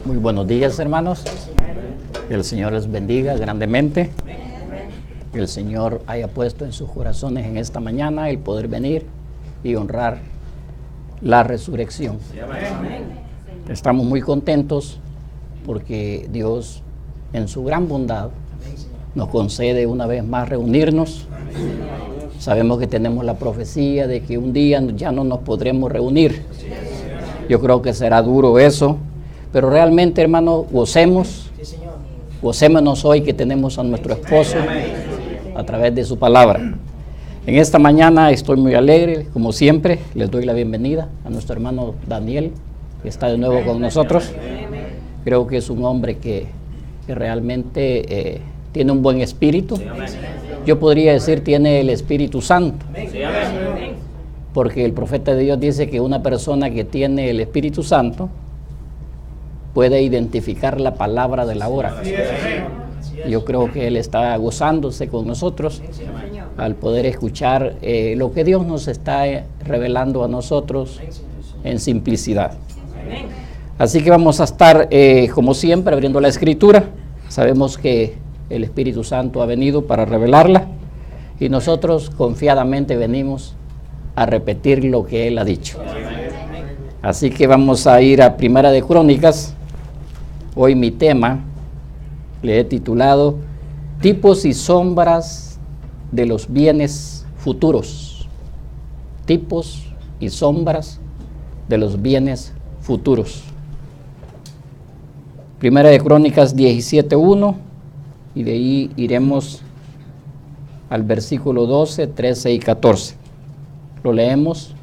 Muy buenos días, hermanos. Que el Señor les bendiga grandemente. Que el Señor haya puesto en sus corazones en esta mañana el poder venir y honrar la resurrección. Estamos muy contentos porque Dios, en su gran bondad, nos concede una vez más reunirnos. Sabemos que tenemos la profecía de que un día ya no nos podremos reunir. Yo creo que será duro eso, pero realmente, hermano, gocémonos hoy que tenemos a nuestro esposo a través de su palabra. En esta mañana estoy muy alegre, como siempre. Les doy la bienvenida a nuestro hermano Daniel, que está de nuevo con nosotros. Creo que es un hombre que realmente tiene un buen espíritu. Yo podría decir tiene el Espíritu Santo, porque el profeta de Dios dice que una persona que tiene el Espíritu Santo puede identificar la palabra de la hora. Yo creo que él está gozándose con nosotros al poder escuchar lo que Dios nos está revelando a nosotros en simplicidad. Así que vamos a estar, como siempre, abriendo la Escritura. Sabemos que el Espíritu Santo ha venido para revelarla y nosotros confiadamente venimos a repetir lo que Él ha dicho. Así que vamos a ir a Primera de Crónicas. Hoy mi tema le he titulado Tipos y sombras de los bienes futuros. Tipos y sombras de los bienes futuros. Primera de Crónicas 17:1 y de ahí iremos al versículo 12, 13 y 14. Lo leemos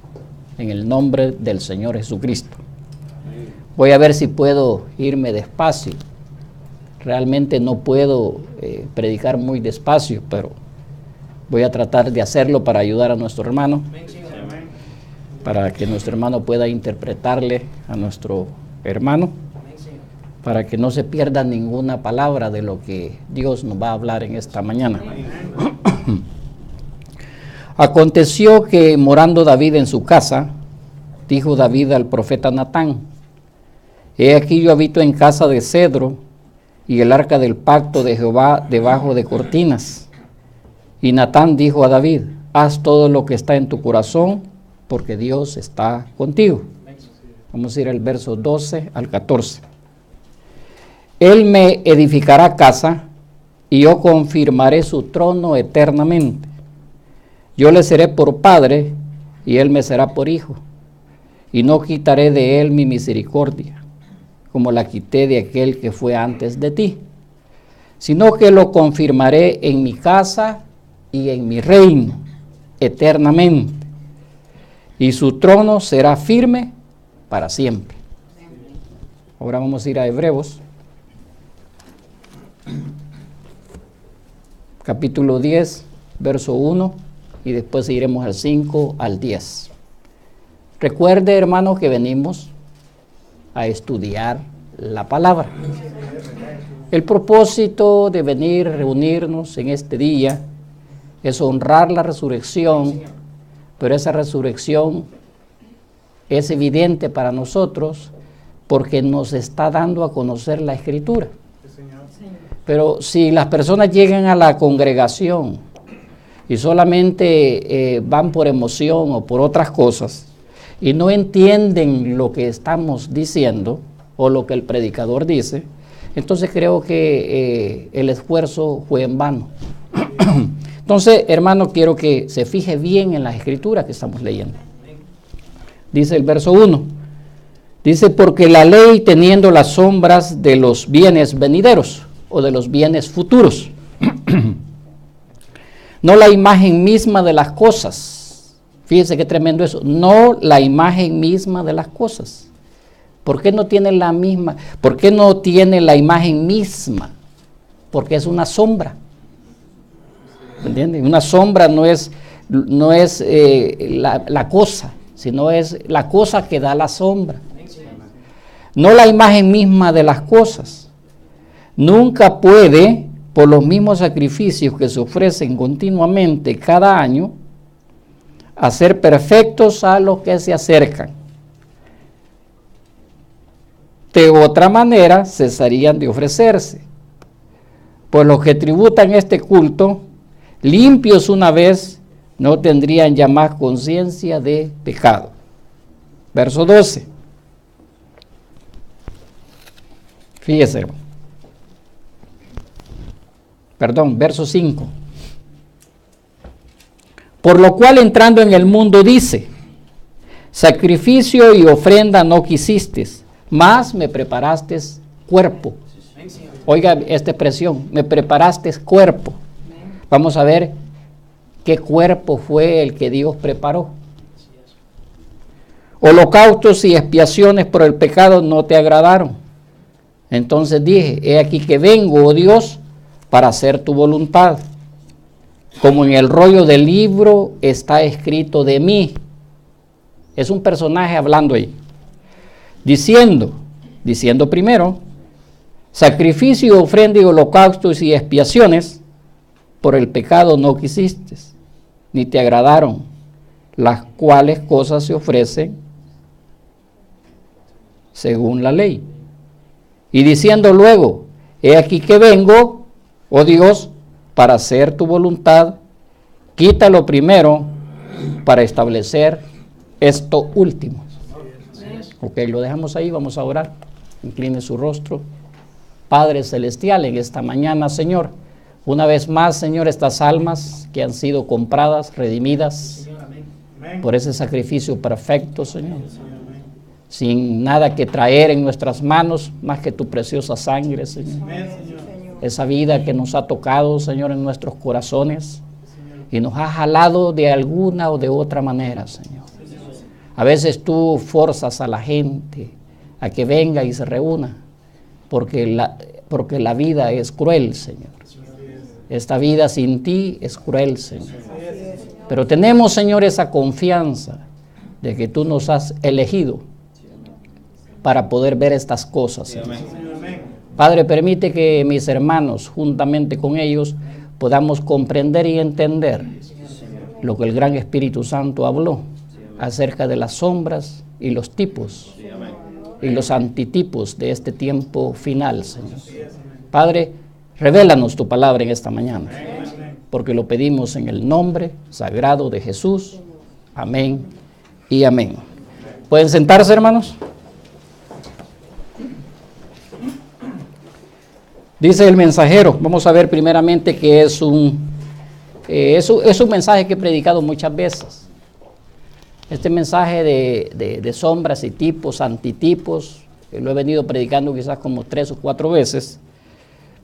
en el nombre del Señor Jesucristo. Voy a ver si puedo irme despacio. Realmente no puedo predicar muy despacio, pero voy a tratar de hacerlo para ayudar a nuestro hermano, para que nuestro hermano pueda interpretarle a nuestro hermano, para que no se pierda ninguna palabra de lo que Dios nos va a hablar en esta mañana. Aconteció que morando David en su casa, dijo David al profeta Natán: He aquí yo habito en casa de cedro, y el arca del pacto de Jehová debajo de cortinas. Y Natán dijo a David: Haz todo lo que está en tu corazón, porque Dios está contigo. Vamos a ir al verso 12 al 14. Él me edificará casa, y yo confirmaré su trono eternamente. Yo le seré por padre, y él me será por hijo. Y no quitaré de él mi misericordia, como la quité de aquel que fue antes de ti, sino que lo confirmaré en mi casa y en mi reino eternamente, y su trono será firme para siempre. Ahora vamos a ir a Hebreos, capítulo 10, verso 1, y después iremos al 5 al 10. Recuerde, hermano, que venimos a estudiar la palabra. El propósito de venir, reunirnos en este día, es honrar la resurrección, pero esa resurrección es evidente para nosotros porque nos está dando a conocer la Escritura. Pero si las personas llegan a la congregación y solamente van por emoción o por otras cosas y no entienden lo que estamos diciendo o lo que el predicador dice, entonces creo que el esfuerzo fue en vano. Entonces, hermano, quiero que se fije bien en las escrituras que estamos leyendo. Dice el verso 1, dice: porque la ley, teniendo las sombras de los bienes venideros o de los bienes futuros, no la imagen misma de las cosas. Fíjense qué tremendo eso. No la imagen misma de las cosas. ¿Por qué no tiene la misma? ¿Por qué no tiene la imagen misma? Porque es una sombra. ¿Entienden? Una sombra no es la cosa, sino es la cosa que da la sombra. No la imagen misma de las cosas. Nunca puede, por los mismos sacrificios que se ofrecen continuamente cada año, hacer perfectos a los que se acercan. de otra manera cesarían de ofrecerse. Pues los que tributan este culto, limpios una vez, no tendrían ya más conciencia de pecado. Verso 12. Fíjese. Perdón, verso 5. Por lo cual entrando en el mundo dice, sacrificio y ofrenda no quisiste, mas me preparaste cuerpo. Oiga esta expresión, me preparaste cuerpo. Vamos a ver qué cuerpo fue el que Dios preparó. Holocaustos y expiaciones por el pecado no te agradaron. Entonces dije, he aquí que vengo, oh Dios, para hacer tu voluntad. Como en el rollo del libro está escrito de mí. Es un personaje hablando ahí. Diciendo primero, sacrificio, ofrenda y holocaustos y expiaciones por el pecado no quisiste, ni te agradaron, las cuales cosas se ofrecen según la ley. Y diciendo luego, he aquí que vengo, oh Dios, para hacer tu voluntad, quítalo primero para establecer esto último. Ok, lo dejamos ahí, vamos a orar. Incline su rostro. Padre Celestial, en esta mañana, Señor, una vez más, Señor, estas almas que han sido compradas, redimidas por ese sacrificio perfecto, Señor, sin nada que traer en nuestras manos más que tu preciosa sangre, Señor. Esa vida que nos ha tocado, Señor, en nuestros corazones y nos ha jalado de alguna o de otra manera, Señor. A veces tú forzas a la gente a que venga y se reúna, porque la vida es cruel, Señor. Esta vida sin ti es cruel, Señor. Pero tenemos, Señor, esa confianza de que tú nos has elegido para poder ver estas cosas, Señor. Padre, permite que mis hermanos, juntamente con ellos, podamos comprender y entender lo que el gran Espíritu Santo habló acerca de las sombras y los tipos y los antitipos de este tiempo final, Señor. Padre, revélanos tu palabra en esta mañana, porque lo pedimos en el nombre sagrado de Jesús. Amén y amén. ¿Pueden sentarse, hermanos? Dice el mensajero, vamos a ver primeramente que es un mensaje que he predicado muchas veces. Este mensaje de sombras y tipos, antitipos, lo he venido predicando quizás como 3 o 4 veces,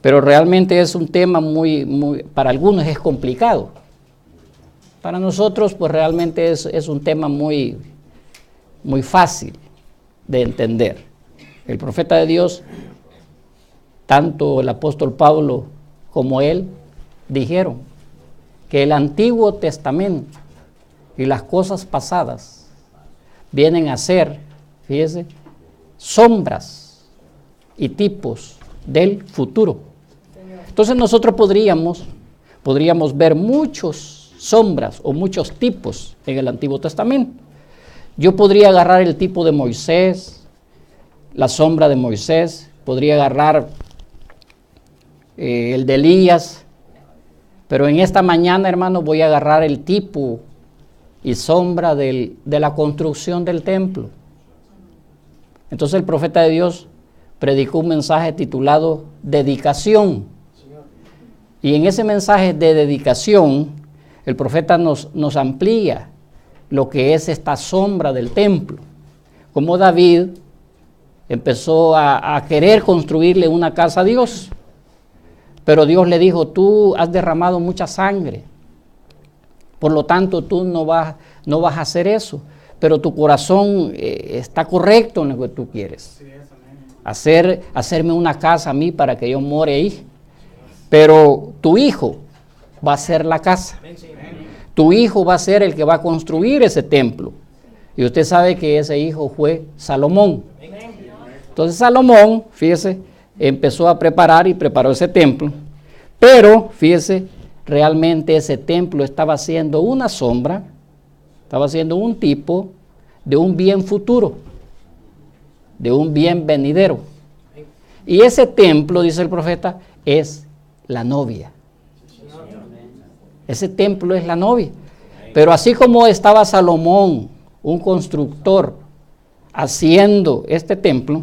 pero realmente es un tema para algunos es complicado. Para nosotros, pues realmente es un tema muy fácil de entender. El profeta de Dios, tanto el apóstol Pablo como él, dijeron que el Antiguo Testamento y las cosas pasadas vienen a ser, fíjese, sombras y tipos del futuro. Entonces nosotros podríamos ver muchas sombras o muchos tipos en el Antiguo Testamento. Yo podría agarrar el tipo de Moisés, la sombra de Moisés, podría agarrar el de Elías, pero en esta mañana, hermano, voy a agarrar el tipo y sombra de la construcción del templo. Entonces el profeta de Dios predicó un mensaje titulado Dedicación. Y en ese mensaje de dedicación, el profeta nos amplía lo que es esta sombra del templo. Como David empezó a querer construirle una casa a Dios. Pero Dios le dijo, tú has derramado mucha sangre. Por lo tanto, tú no vas a hacer eso. Pero tu corazón está correcto en lo que tú quieres. Hacerme una casa a mí para que yo more ahí. Pero tu hijo va a ser la casa. Tu hijo va a ser el que va a construir ese templo. Y usted sabe que ese hijo fue Salomón. Entonces Salomón, fíjese, empezó a preparar y preparó ese templo. Pero, fíjese, realmente ese templo estaba siendo una sombra, estaba siendo un tipo de un bien futuro. de un bien venidero. Y ese templo, dice el profeta, es la novia. Ese templo es la novia. Pero así como estaba Salomón, un constructor, haciendo este templo,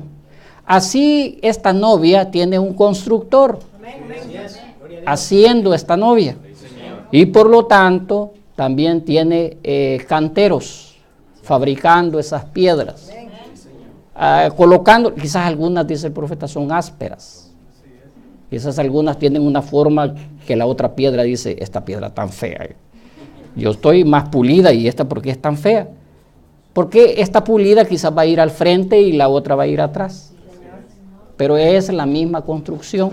así esta novia tiene un constructor haciendo esta novia. Y por lo tanto, también tiene canteros fabricando esas piedras. Colocando, quizás algunas, dice el profeta, son ásperas. Quizás algunas tienen una forma que la otra piedra dice, esta piedra tan fea. Yo estoy más pulida y esta, ¿por qué es tan fea? Porque esta pulida quizás va a ir al frente y la otra va a ir atrás. Pero es la misma construcción,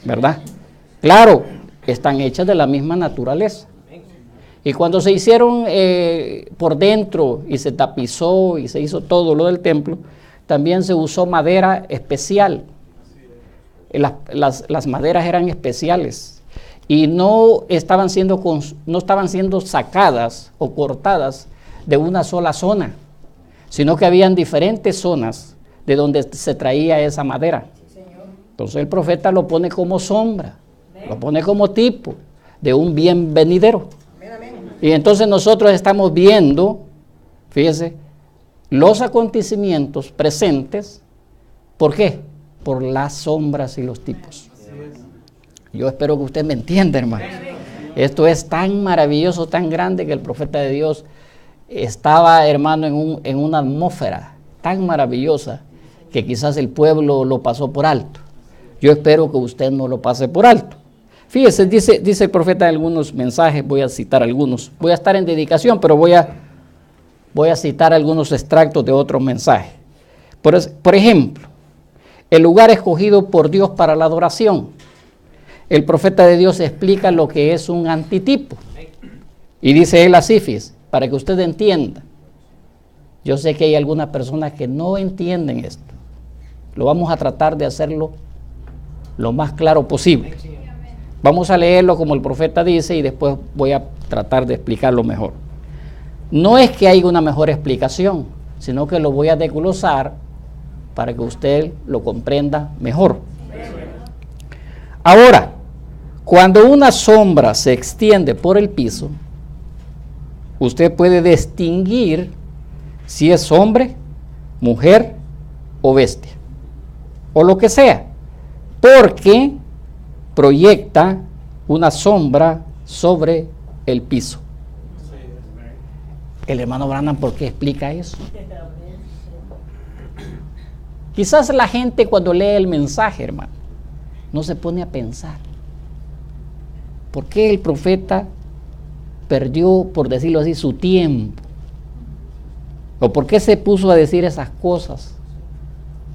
¿verdad? Claro, están hechas de la misma naturaleza. Y cuando se hicieron por dentro y se tapizó y se hizo todo lo del templo, también se usó madera especial. Las maderas eran especiales y no estaban siendo sacadas o cortadas de una sola zona, sino que habían diferentes zonas de donde se traía esa madera. Entonces el profeta lo pone como sombra, lo pone como tipo de un bien venidero. Y entonces nosotros estamos viendo, fíjese, los acontecimientos presentes. ¿Por qué? Por las sombras y los tipos. Yo espero que usted me entienda, hermano. Esto es tan maravilloso, tan grande, que el profeta de Dios estaba, hermano, en una atmósfera tan maravillosa que quizás el pueblo lo pasó por alto. Yo espero que usted no lo pase por alto. Fíjese, dice el profeta en algunos mensajes, voy a citar algunos. Voy a estar en dedicación, pero voy a citar algunos extractos de otros mensajes. Por ejemplo, el lugar escogido por Dios para la adoración. El profeta de Dios explica lo que es un antitipo. Y dice él así, fíjese, para que usted entienda. Yo sé que hay algunas personas que no entienden esto. Lo vamos a tratar de hacerlo lo más claro posible. Vamos a leerlo como el profeta dice y después voy a tratar de explicarlo mejor. No es que haya una mejor explicación, sino que lo voy a desglosar para que usted lo comprenda mejor. Ahora, cuando una sombra se extiende por el piso, usted puede distinguir si es hombre, mujer o bestia, o lo que sea, porque proyecta una sombra sobre el piso. El hermano Branham, ¿por qué explica eso? Quizás la gente cuando lee el mensaje, hermano, no se pone a pensar. ¿Por qué el profeta perdió, por decirlo así, su tiempo? ¿O por qué se puso a decir esas cosas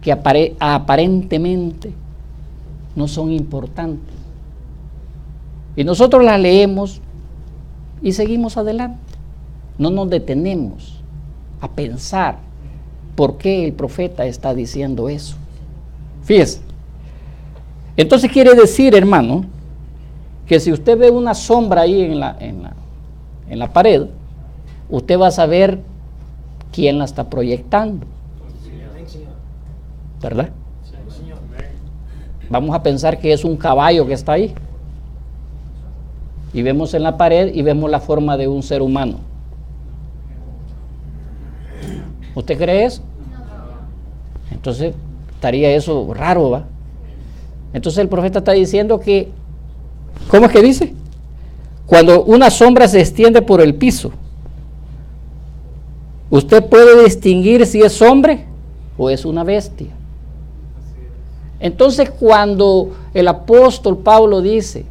que aparentemente no son importantes? Y nosotros las leemos y seguimos adelante. No nos detenemos a pensar por qué el profeta está diciendo eso. Fíjese. Entonces quiere decir, hermano, que si usted ve una sombra ahí en la pared, usted va a saber quién la está proyectando. ¿Verdad? Vamos a pensar que es un caballo que está ahí. Y vemos en la pared y vemos la forma de un ser humano. ¿Usted cree eso? Entonces estaría eso raro, ¿va? Entonces el profeta está diciendo que, ¿cómo es que dice? Cuando una sombra se extiende por el piso, usted puede distinguir si es hombre o es una bestia. Entonces cuando el apóstol Pablo dice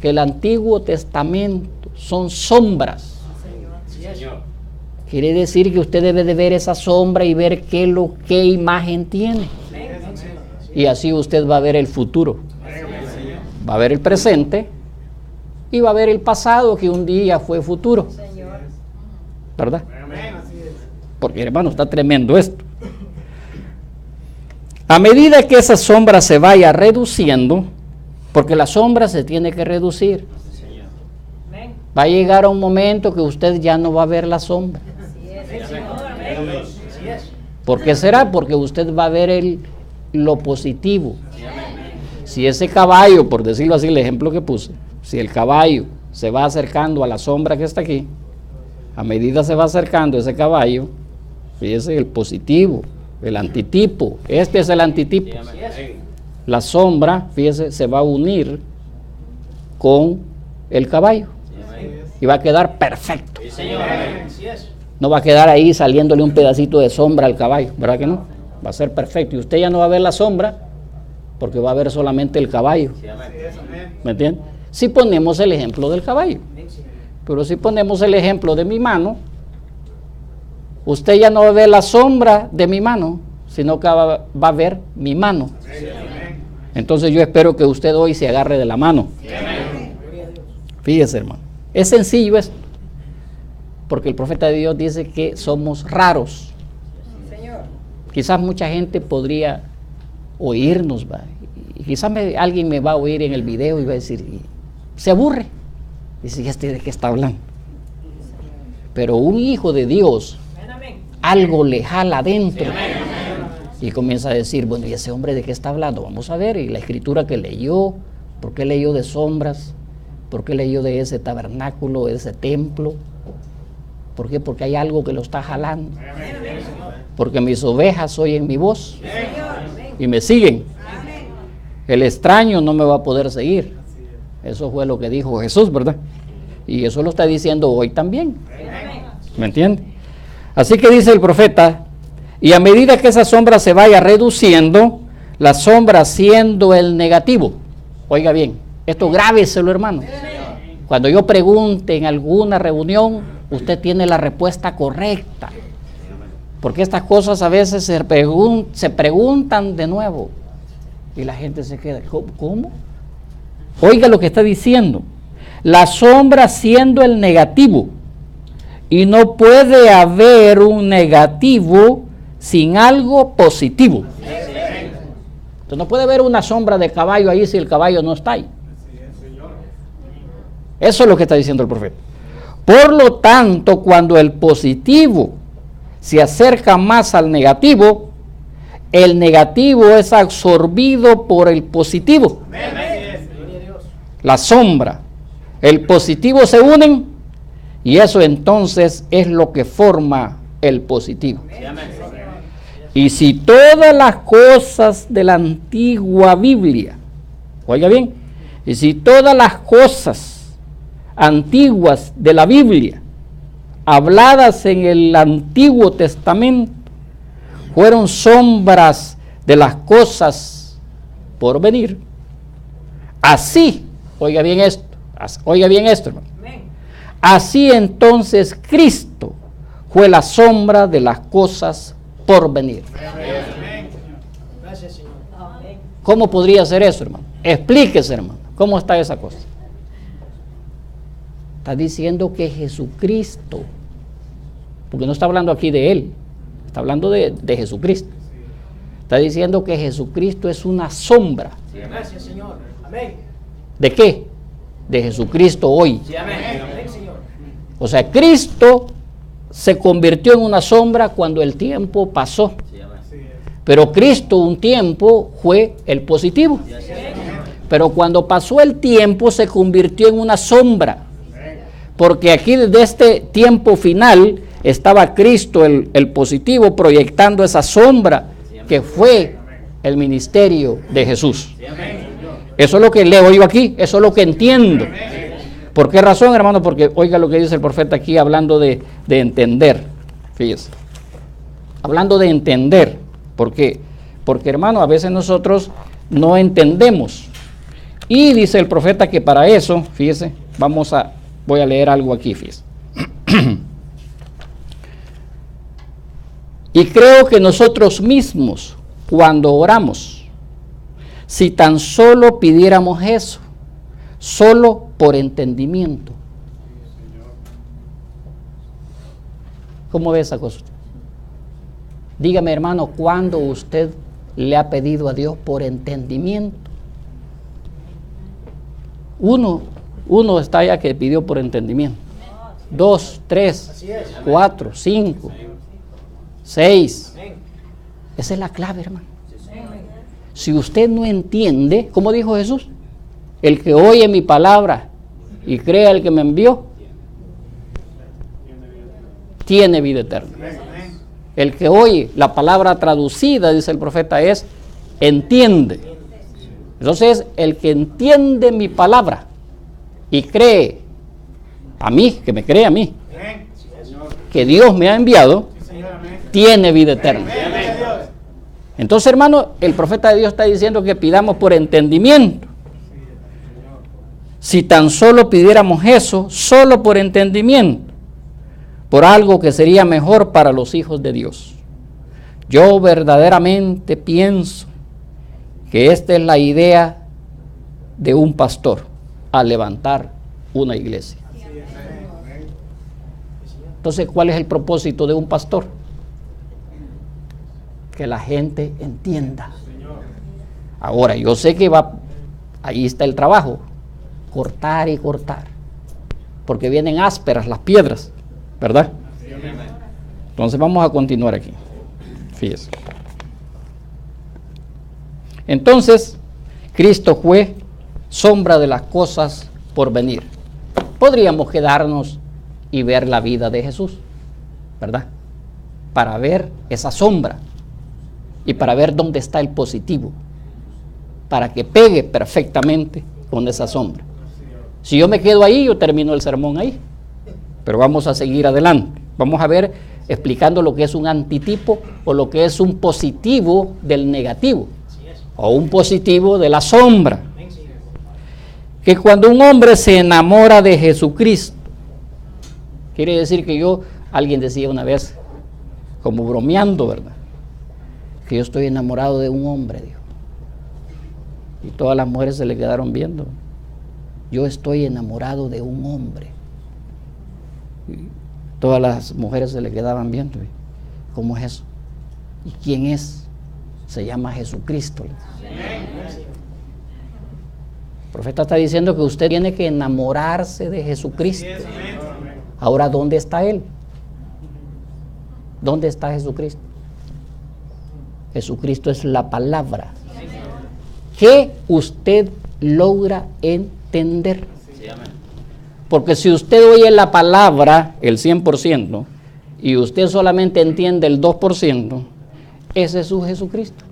que el Antiguo Testamento son sombras, quiere decir que usted debe de ver esa sombra y ver qué imagen tiene. Y así usted va a ver el futuro. Va a ver el presente y va a ver el pasado que un día fue futuro. ¿Verdad? Porque, hermano, está tremendo esto. A medida que esa sombra se vaya reduciendo, porque la sombra se tiene que reducir, va a llegar a un momento que usted ya no va a ver la sombra. ¿Por qué será? Porque usted va a ver lo positivo. Si ese caballo, por decirlo así, el ejemplo que puse, si el caballo se va acercando a la sombra que está aquí, a medida se va acercando ese caballo, fíjese el positivo, el antitipo, este es el antitipo. La sombra, fíjese, se va a unir con el caballo y va a quedar perfecto. No va a quedar ahí saliéndole un pedacito de sombra al caballo, ¿verdad que no? Va a ser perfecto y usted ya no va a ver la sombra porque va a ver solamente el caballo. ¿Me entiende? Si ponemos el ejemplo del caballo, pero si ponemos el ejemplo de mi mano, usted ya no va a ver la sombra de mi mano, sino que va a ver mi mano. Entonces yo espero que usted hoy se agarre de la mano. Fíjese, hermano, es sencillo esto, porque el profeta de Dios dice que somos raros. Quizás mucha gente podría oírnos, ¿va? Y quizás alguien me va a oír en el video y va a decir, se aburre. Dice, ¿de qué está hablando? Pero un hijo de Dios, algo le jala adentro y comienza a decir, bueno, ¿y ese hombre de qué está hablando? Vamos a ver, y la escritura que leyó, ¿por qué leyó de sombras? ¿Por qué leyó de ese tabernáculo, de ese templo? ¿Por qué? Porque hay algo que lo está jalando. Porque mis ovejas oyen mi voz y me siguen. El extraño no me va a poder seguir. Eso fue lo que dijo Jesús, ¿verdad? Y eso lo está diciendo hoy también. ¿Me entiende? Así que dice el profeta, y a medida que esa sombra se vaya reduciendo, la sombra siendo el negativo. Oiga bien, esto grábeselo, hermano. Cuando yo pregunte en alguna reunión, usted tiene la respuesta correcta. Porque estas cosas a veces se preguntan de nuevo y la gente se queda, ¿cómo? Oiga lo que está diciendo. La sombra siendo el negativo, y no puede haber un negativo sin algo positivo. Entonces no puede haber una sombra de caballo ahí si el caballo no está ahí. Eso es lo que está diciendo el profeta. Por lo tanto, cuando el positivo se acerca más al negativo, el negativo es absorbido por el positivo. La sombra, el positivo se unen y eso entonces es lo que forma el positivo. Y si todas las cosas de la antigua Biblia, oiga bien, y si todas las cosas antiguas de la Biblia habladas en el Antiguo Testamento fueron sombras de las cosas por venir, así, oiga bien esto, hermano, así entonces Cristo fue la sombra de las cosas por venir. ¿Cómo podría ser eso, hermano? Explíquese, hermano, ¿cómo está esa cosa? Está diciendo que Jesucristo, porque no está hablando aquí de Él, está hablando de Jesucristo. Está diciendo que Jesucristo es una sombra. Gracias, Señor. Amén. ¿De qué? De Jesucristo hoy. Amén. O sea, Cristo se convirtió en una sombra cuando el tiempo pasó. Pero Cristo un tiempo fue el positivo. Pero cuando pasó el tiempo se convirtió en una sombra. Porque aquí desde este tiempo final estaba Cristo, el positivo, proyectando esa sombra que fue el ministerio de Jesús. Eso es lo que leo yo aquí, eso es lo que entiendo. ¿Por qué razón, hermano? Porque oiga lo que dice el profeta aquí hablando de entender. Fíjese. Hablando de entender. ¿Por qué? Porque, hermano, a veces nosotros no entendemos. Y dice el profeta que para eso, fíjese, voy a leer algo aquí, fíjese. Y creo que nosotros mismos, cuando oramos, si tan solo pidiéramos eso, solo por entendimiento. ¿Cómo ve esa cosa? Dígame, hermano, ¿cuándo usted le ha pedido a Dios por entendimiento? Uno está allá que pidió por entendimiento. 2, 3, 4, 5, 6. Esa es la clave, hermano. Si usted no entiende, ¿cómo dijo Jesús? El que oye mi palabra y cree al que me envió, tiene vida eterna. El que oye, la palabra traducida, dice el profeta, es entiende. Entonces, el que entiende mi palabra y cree a mí, que me cree a mí, que Dios me ha enviado, tiene vida eterna. Entonces, hermano, el profeta de Dios está diciendo que pidamos por entendimiento. Si tan solo pidiéramos eso, solo por entendimiento, por algo que sería mejor para los hijos de Dios. Yo verdaderamente pienso que esta es la idea de un pastor al levantar una iglesia. Entonces, ¿cuál es el propósito de un pastor? Que la gente entienda. Ahora, yo sé que ahí está el trabajo, cortar y cortar, porque vienen ásperas las piedras, ¿verdad? Entonces vamos a continuar aquí. Fíjese. Entonces, Cristo fue sombra de las cosas por venir. Podríamos quedarnos y ver la vida de Jesús, ¿verdad? Para ver esa sombra y para ver dónde está el positivo, para que pegue perfectamente con esa sombra. Si yo me quedo ahí, yo termino el sermón ahí, pero vamos a seguir adelante. Vamos a ver explicando lo que es un antitipo o lo que es un positivo del negativo o un positivo de la sombra. Que cuando un hombre se enamora de Jesucristo, quiere decir que alguien decía una vez, como bromeando, ¿verdad? Que yo estoy enamorado de un hombre, dijo. Y todas las mujeres se le quedaron viendo. Yo estoy enamorado de un hombre. Y todas las mujeres se le quedaban viendo. ¿Cómo es eso? ¿Y quién es? Se llama Jesucristo. El profeta está diciendo que usted tiene que enamorarse de Jesucristo. Ahora, ¿dónde está Él? ¿Dónde está Jesucristo? Jesucristo es la palabra que usted logra entender. Porque si usted oye la palabra, el 100%, y usted solamente entiende el 2%, ese es su Jesucristo.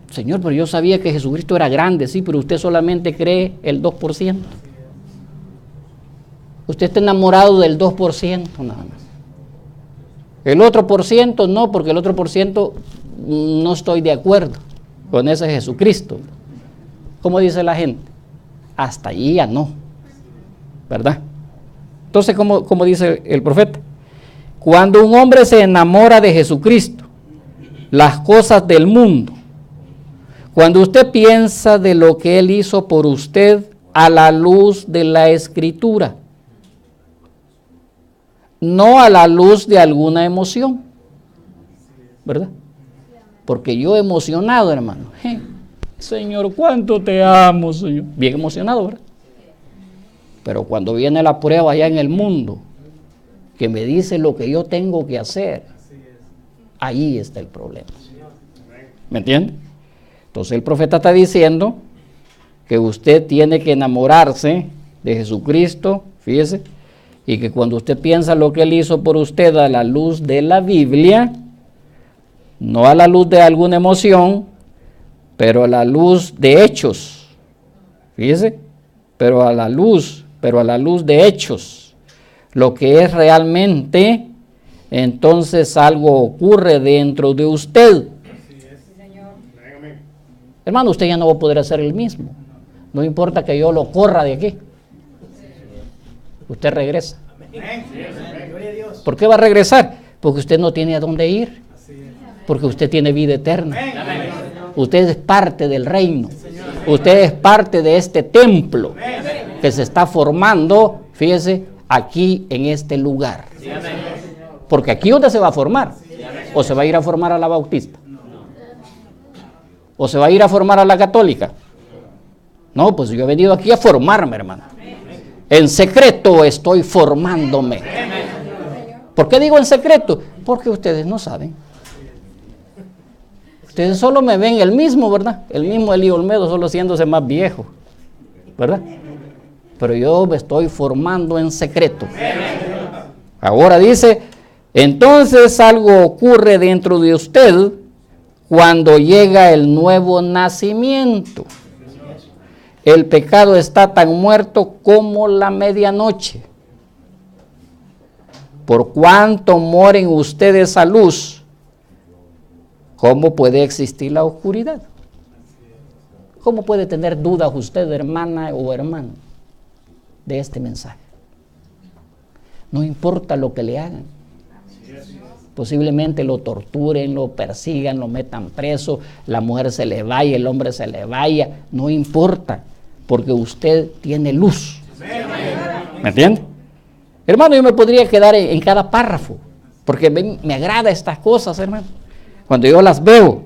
Señor, pero yo sabía que Jesucristo era grande, sí, pero usted solamente cree el 2%. Usted está enamorado del 2% nada más. El otro por ciento no, porque el otro por ciento no estoy de acuerdo con ese Jesucristo. ¿Cómo dice la gente? Hasta allí ya no, ¿verdad? Entonces, ¿cómo dice el profeta? Cuando un hombre se enamora de Jesucristo, las cosas del mundo, cuando usted piensa de lo que Él hizo por usted a la luz de la Escritura, no a la luz de alguna emoción, ¿verdad? Porque yo emocionado, hermano, Señor, cuánto te amo, Señor. Bien emocionado, ¿verdad? Pero cuando viene la prueba allá en el mundo, que me dice lo que yo tengo que hacer, ahí está el problema. ¿Me entiende? Entonces el profeta está diciendo que usted tiene que enamorarse de Jesucristo, fíjese, y que cuando usted piensa lo que Él hizo por usted a la luz de la Biblia, no a la luz de alguna emoción, pero a la luz de hechos, fíjese, pero a la luz de hechos, lo que es realmente, entonces algo ocurre dentro de usted. Hermano, usted ya no va a poder hacer el mismo. No importa que yo lo corra de aquí. Usted regresa. ¿Por qué va a regresar? Porque usted no tiene a dónde ir. Porque usted tiene vida eterna. Usted es parte del reino. Usted es parte de este templo que se está formando, fíjese, aquí en este lugar. Porque aquí ¿dónde se va a formar? ¿O se va a ir a formar a la bautista? ¿O se va a ir a formar a la católica? No, pues yo he venido aquí a formarme, hermano. En secreto estoy formándome. ¿Por qué digo en secreto? Porque ustedes no saben. Ustedes solo me ven el mismo, ¿verdad? El mismo Elí Olmedo, solo haciéndose más viejo, ¿verdad? Pero yo me estoy formando en secreto. Ahora dice, entonces algo ocurre dentro de usted cuando llega el nuevo nacimiento. El pecado está tan muerto como la medianoche. Por cuanto moren ustedes a luz, ¿cómo puede existir la oscuridad? ¿Cómo puede tener dudas usted, hermana o hermano, de este mensaje? No importa lo que le hagan. Posiblemente lo torturen, lo persigan, lo metan preso, la mujer se le vaya, el hombre se le vaya. No importa, porque usted tiene luz. ¿Me entiende? Hermano, yo me podría quedar en cada párrafo, porque me agrada estas cosas, hermano. Cuando yo las veo,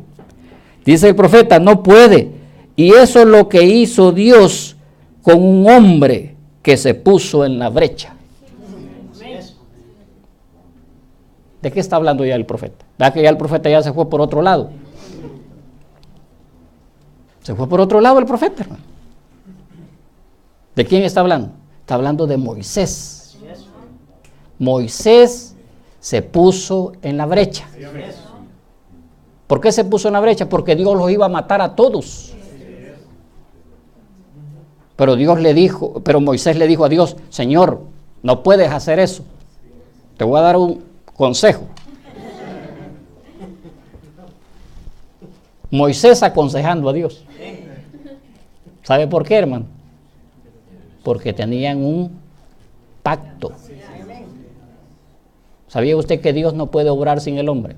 dice el profeta, no puede. Y eso es lo que hizo Dios con un hombre que se puso en la brecha. ¿De qué está hablando ya el profeta? ¿Verdad que ya el profeta ya se fue por otro lado? Se fue por otro lado el profeta, hermano. ¿De quién está hablando? Está hablando de Moisés. Moisés se puso en la brecha. ¿Por qué se puso en la brecha? Porque Dios los iba a matar a todos. Pero Moisés le dijo a Dios, Señor, no puedes hacer eso. Te voy a dar un consejo. Moisés aconsejando a Dios. ¿Sabe por qué, hermano? Porque tenían un pacto. ¿Sabía usted que Dios no puede obrar sin el hombre?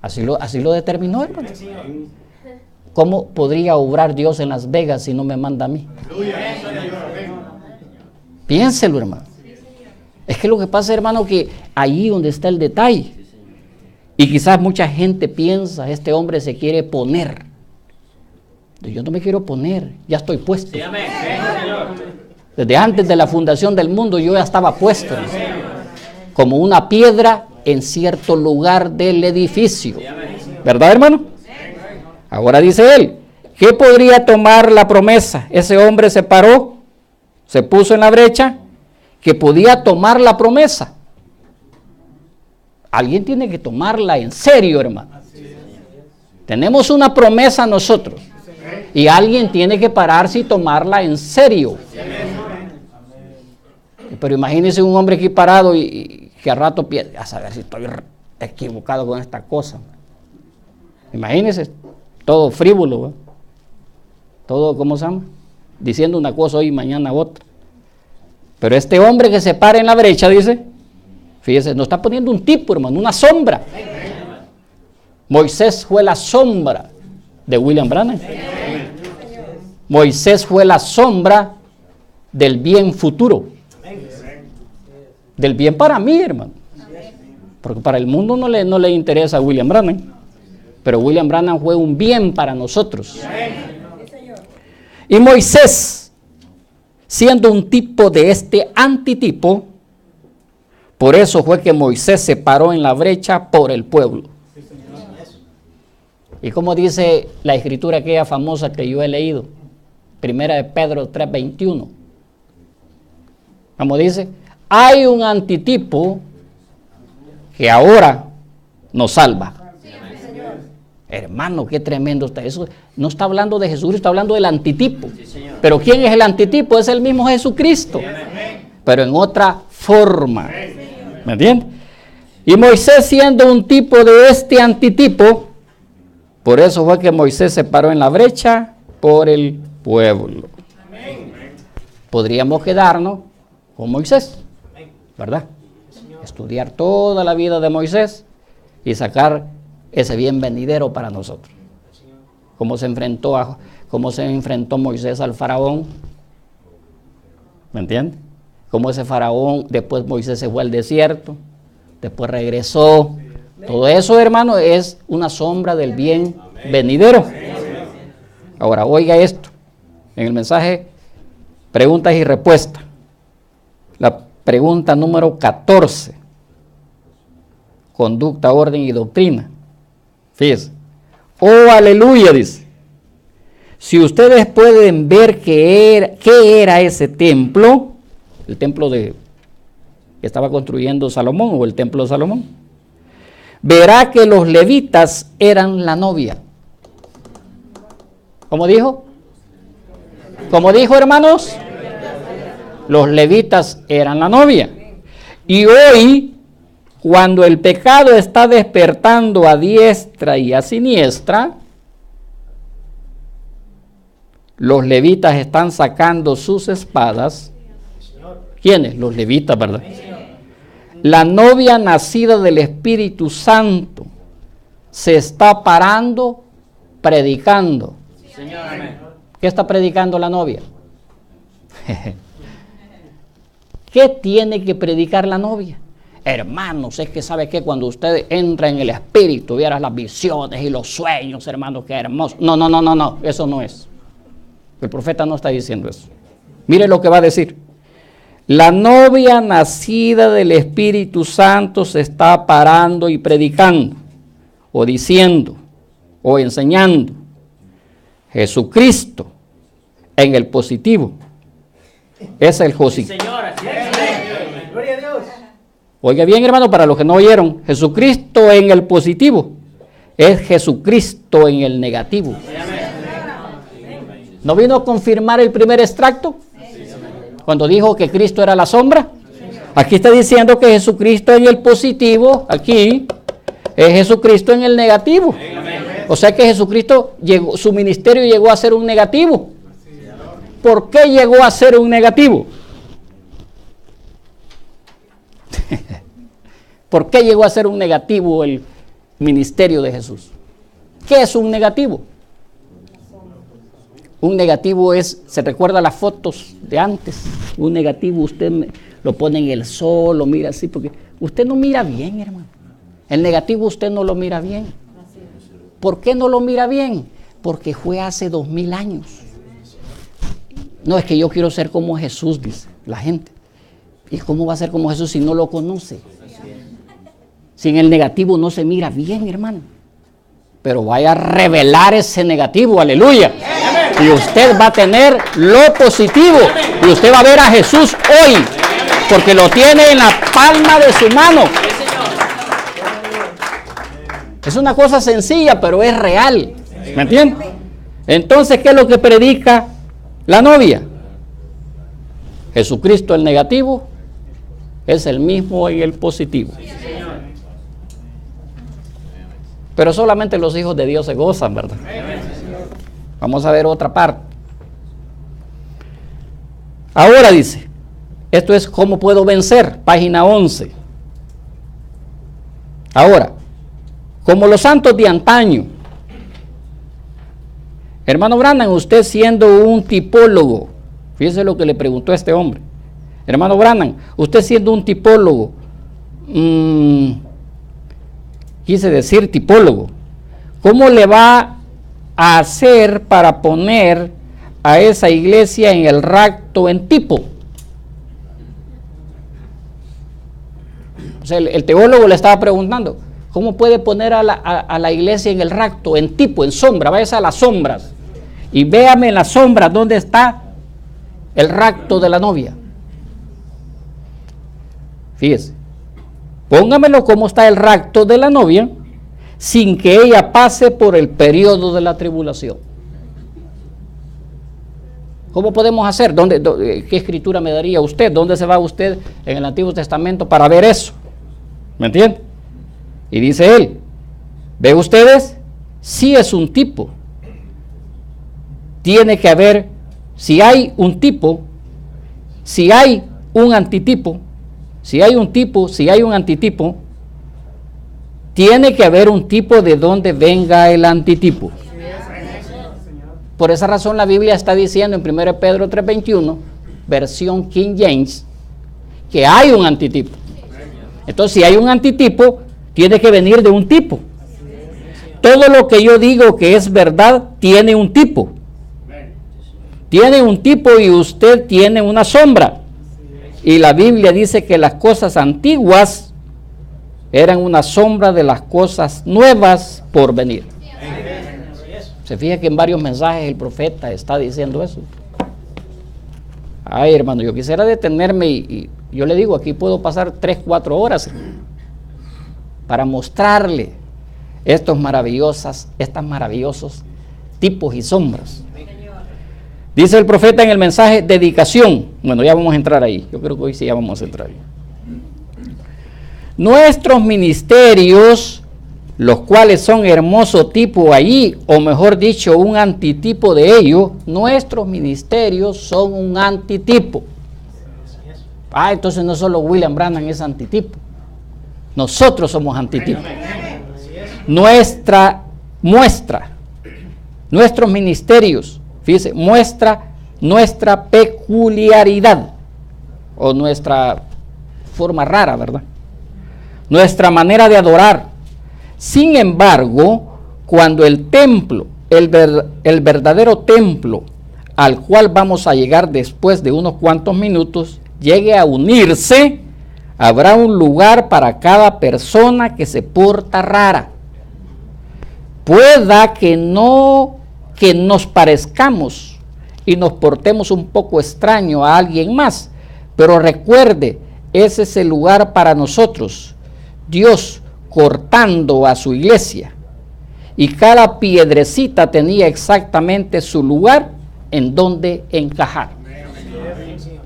Así lo determinó, hermano. ¿Cómo podría obrar Dios en Las Vegas si no me manda a mí? Piénselo, hermano. Es que lo que pasa, hermano, que ahí donde está el detalle. Y quizás mucha gente piensa, este hombre se quiere poner. Yo no me quiero poner, ya estoy puesto. Desde antes de la fundación del mundo yo ya estaba puesto. Como una piedra en cierto lugar del edificio. ¿Verdad, hermano? Ahora dice él, ¿qué podría tomar la promesa? Ese hombre se paró, se puso en la brecha, que podía tomar la promesa. Alguien tiene que tomarla en serio, hermano. Tenemos una promesa nosotros y alguien tiene que pararse y tomarla en serio. Pero imagínese un hombre aquí parado y que al rato piensa, a saber si estoy equivocado con esta cosa. Imagínese, todo frívolo, ¿eh? Todo, ¿cómo se llama? Diciendo una cosa hoy y mañana otra. Pero este hombre que se para en la brecha, dice, fíjese, nos está poniendo un tipo, hermano, una sombra. Moisés fue la sombra de William Branham. Moisés fue la sombra del bien futuro. Del bien para mí, hermano. Porque para el mundo no le interesa a William Branham. Pero William Branham fue un bien para nosotros. Y Moisés, siendo un tipo de este antitipo, por eso fue que Moisés se paró en la brecha por el pueblo. Y como dice la escritura aquella famosa que yo he leído, primera de Pedro 3:21, como dice, hay un antitipo que ahora nos salva. Hermano, qué tremendo está eso. No está hablando de Jesús, está hablando del antitipo. Pero ¿quién es el antitipo? Es el mismo Jesucristo, pero en otra forma. ¿Me entiendes? Y Moisés, siendo un tipo de este antitipo, por eso fue que Moisés se paró en la brecha por el pueblo. Podríamos quedarnos con Moisés, ¿verdad? Estudiar toda la vida de Moisés y sacar ese bien venidero para nosotros. Cómo se enfrentó Moisés al faraón. ¿Me entiendes? Cómo ese faraón, después Moisés se fue al desierto, después regresó. Todo eso, hermano, es una sombra del bien venidero. Ahora, oiga esto. En el mensaje, preguntas y respuestas. Pregunta número 14. Conducta, orden y doctrina. Fíjense. Oh, aleluya, dice. Si ustedes pueden ver qué era ese templo, el templo que estaba construyendo Salomón o el templo de Salomón, verá que los levitas eran la novia. ¿Cómo dijo? ¿Cómo dijo, hermanos? Los levitas eran la novia. Y hoy, cuando el pecado está despertando a diestra y a siniestra, los levitas están sacando sus espadas. ¿Quiénes? Los levitas, ¿verdad? La novia nacida del Espíritu Santo se está parando, predicando. ¿Qué está predicando la novia? ¿Qué tiene que predicar la novia? Hermanos, es que sabe que cuando usted entra en el Espíritu, vieras las visiones y los sueños, hermanos, qué hermoso. No, eso no es. El profeta no está diciendo eso. Mire lo que va a decir. La novia nacida del Espíritu Santo se está parando y predicando, o diciendo, o enseñando. Jesucristo en el positivo es el José. Gloria a Dios. Oiga bien, hermano, para los que no oyeron, Jesucristo en el positivo es Jesucristo en el negativo. ¿No vino a confirmar el primer extracto? Cuando dijo que Cristo era la sombra. Aquí está diciendo que Jesucristo en el positivo, aquí, es Jesucristo en el negativo. O sea que Jesucristo, su ministerio llegó a ser un negativo. ¿Por qué llegó a ser un negativo? ¿Por qué llegó a ser un negativo el ministerio de Jesús? ¿Qué es un negativo? Un negativo es, se recuerda las fotos de antes. Un negativo usted lo pone en el sol, lo mira así, porque usted no mira bien, hermano. El negativo usted no lo mira bien. ¿Por qué no lo mira bien? Porque fue hace 2000 años. No, es que yo quiero ser como Jesús, dice la gente. ¿Y cómo va a ser como Jesús si no lo conoce? Si en el negativo no se mira bien, hermano. Pero vaya a revelar ese negativo, aleluya. Y usted va a tener lo positivo. Y usted va a ver a Jesús hoy, porque lo tiene en la palma de su mano. Es una cosa sencilla, pero es real. ¿Me entiende? Entonces, ¿qué es lo que predica la novia? Jesucristo el negativo es el mismo en el positivo. Pero solamente los hijos de Dios se gozan, ¿verdad? Vamos a ver otra parte. Ahora dice, esto es cómo puedo vencer, página 11. Ahora, como los santos de antaño. Hermano Branham, usted siendo un tipólogo, fíjese lo que le preguntó a este hombre. Hermano Branham, usted siendo un tipólogo, quise decir tipólogo, ¿cómo le va a hacer para poner a esa iglesia en el rapto en tipo? O sea, el teólogo le estaba preguntando, ¿cómo puede poner a la iglesia en el rapto en tipo, en sombra? Váyase a las sombras y véame en las sombras dónde está el rapto de la novia. Fíjese, póngamelo cómo está el rapto de la novia sin que ella pase por el periodo de la tribulación. ¿Cómo podemos hacer? ¿Qué escritura me daría usted? ¿Dónde se va usted en el Antiguo Testamento para ver eso? ¿Me entiende? Y dice él, ¿ve ustedes? Sí es un tipo. Tiene que haber, si hay un tipo, si hay un antitipo, si hay un tipo, si hay un antitipo, tiene que haber un tipo de donde venga el antitipo. Por esa razón la Biblia está diciendo en 1 Pedro 3:21, versión King James, que hay un antitipo. Entonces, si hay un antitipo, tiene que venir de un tipo. Todo lo que yo digo que es verdad tiene un tipo. Tiene un tipo y usted tiene una sombra. Y la Biblia dice que las cosas antiguas eran una sombra de las cosas nuevas por venir. Se fija que en varios mensajes el profeta está diciendo eso. Ay, hermano, yo quisiera detenerme y yo le digo, aquí puedo pasar 3, 4 horas para mostrarle estos maravillosos tipos y sombras. Dice el profeta en el mensaje, dedicación. Bueno, ya vamos a entrar ahí. Yo creo que hoy sí ya vamos a entrar ahí. Nuestros ministerios, los cuales son hermoso tipo allí, o mejor dicho, un antitipo de ellos, nuestros ministerios son un antitipo. Entonces no solo William Branham es antitipo. Nosotros somos antitipo. Nuestros ministerios, fíjese, muestra nuestra peculiaridad o nuestra forma rara, ¿verdad? Nuestra manera de adorar. Sin embargo, cuando el templo, el verdadero templo al cual vamos a llegar después de unos cuantos minutos, llegue a unirse, habrá un lugar para cada persona que se porta rara. Pueda que nos parezcamos y nos portemos un poco extraño a alguien más, pero recuerde, ese es el lugar para nosotros. Dios cortando a su iglesia, y cada piedrecita tenía exactamente su lugar en donde encajar.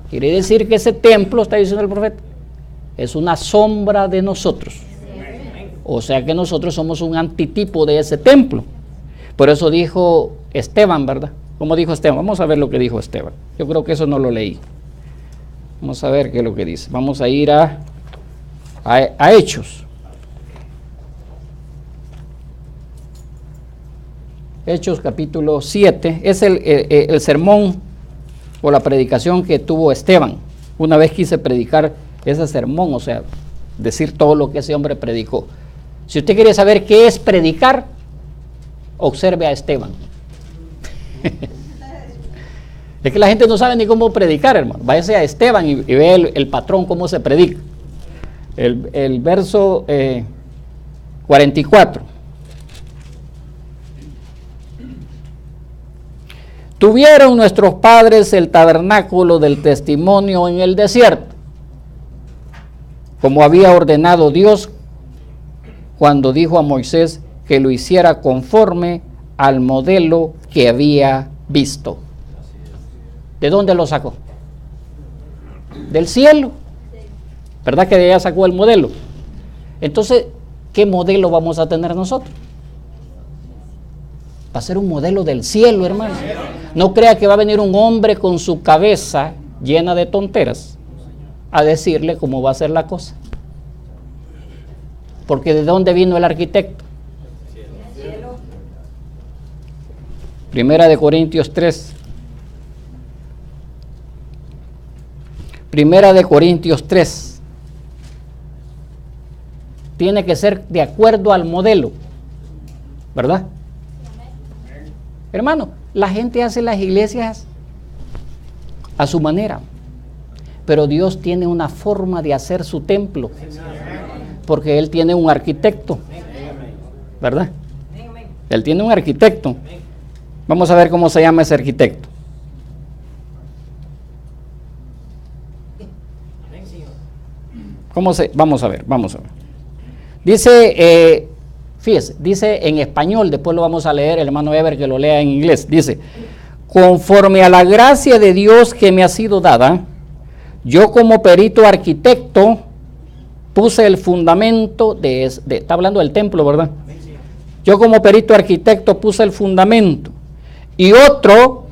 Quiere decir que ese templo, está diciendo el profeta, es una sombra de nosotros. O sea que nosotros somos un antitipo de ese templo. Por eso dijo Esteban, ¿verdad? ¿Cómo dijo Esteban? Vamos a ver lo que dijo Esteban. Yo creo que eso no lo leí. Vamos a ver qué es lo que dice. Vamos a ir a Hechos. Hechos capítulo 7. Es el sermón o la predicación que tuvo Esteban. Una vez quise predicar ese sermón, o sea, decir todo lo que ese hombre predicó. Si usted quiere saber qué es predicar, observe a Esteban. Es que la gente no sabe ni cómo predicar, hermano. Váyase a Esteban y ve el patrón, cómo se predica. El verso 44. Tuvieron nuestros padres el tabernáculo del testimonio en el desierto, como había ordenado Dios cuando dijo a Moisés que lo hiciera conforme al modelo que había visto. ¿De dónde lo sacó? Del cielo. ¿Verdad que de allá sacó el modelo? Entonces, ¿qué modelo vamos a tener nosotros? Va a ser un modelo del cielo, hermano. No crea que va a venir un hombre con su cabeza llena de tonteras a decirle cómo va a ser la cosa. Porque ¿de dónde vino el arquitecto? Primera de Corintios 3. Primera de Corintios 3. Tiene que ser de acuerdo al modelo, ¿verdad? Hermano, la gente hace las iglesias a su manera, pero Dios tiene una forma de hacer su templo, porque Él tiene un arquitecto, ¿verdad? Él tiene un arquitecto. Vamos a ver cómo se llama ese arquitecto. Vamos a ver. Dice, fíjese, dice en español, después lo vamos a leer, el hermano Eber que lo lea en inglés. Dice, conforme a la gracia de Dios que me ha sido dada, yo como perito arquitecto puse el fundamento está hablando del templo, ¿verdad? Yo como perito arquitecto puse el fundamento y otro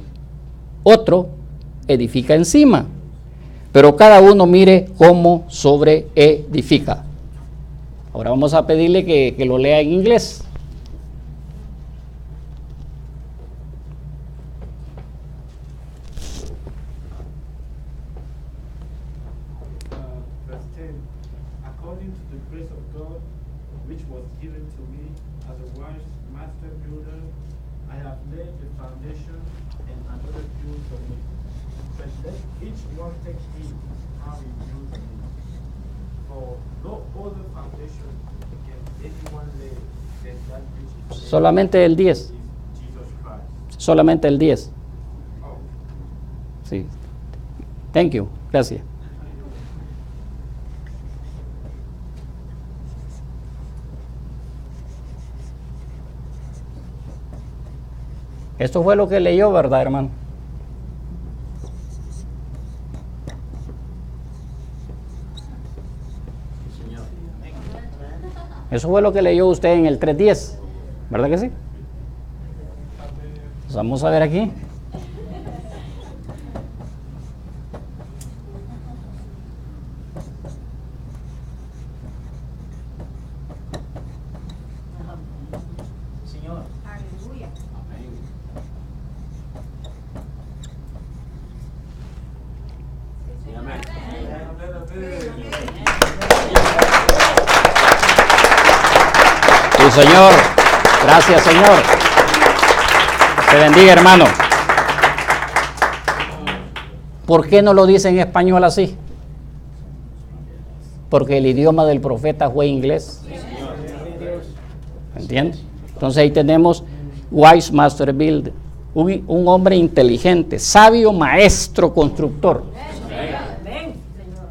edifica encima, pero cada uno mire cómo sobreedifica. Ahora vamos a pedirle que lo lea en inglés. Verse 10. According to the grace of God, which was given to me as a wise master builder, I have laid the foundation, and another builds on it. But let each one take heed how he uses it. For no other foundation can anyone lay than that which is laid, Solamente el 10. is Jesus Christ. Solamente el 10. Oh. Sí. Thank you. Gracias. Esto fue lo que leyó, ¿verdad, hermano? Eso fue lo que leyó usted en el 3:10, ¿verdad que sí? Pues vamos a ver aquí. Señor. Aleluya. Sí, Señor. Gracias, Señor. Se bendiga, hermano. ¿Por qué no lo dice en español así? Porque el idioma del profeta fue inglés. ¿Entiendes? Entonces ahí tenemos Wise Master Builder, un hombre inteligente, sabio, maestro, constructor. Amén, Señor.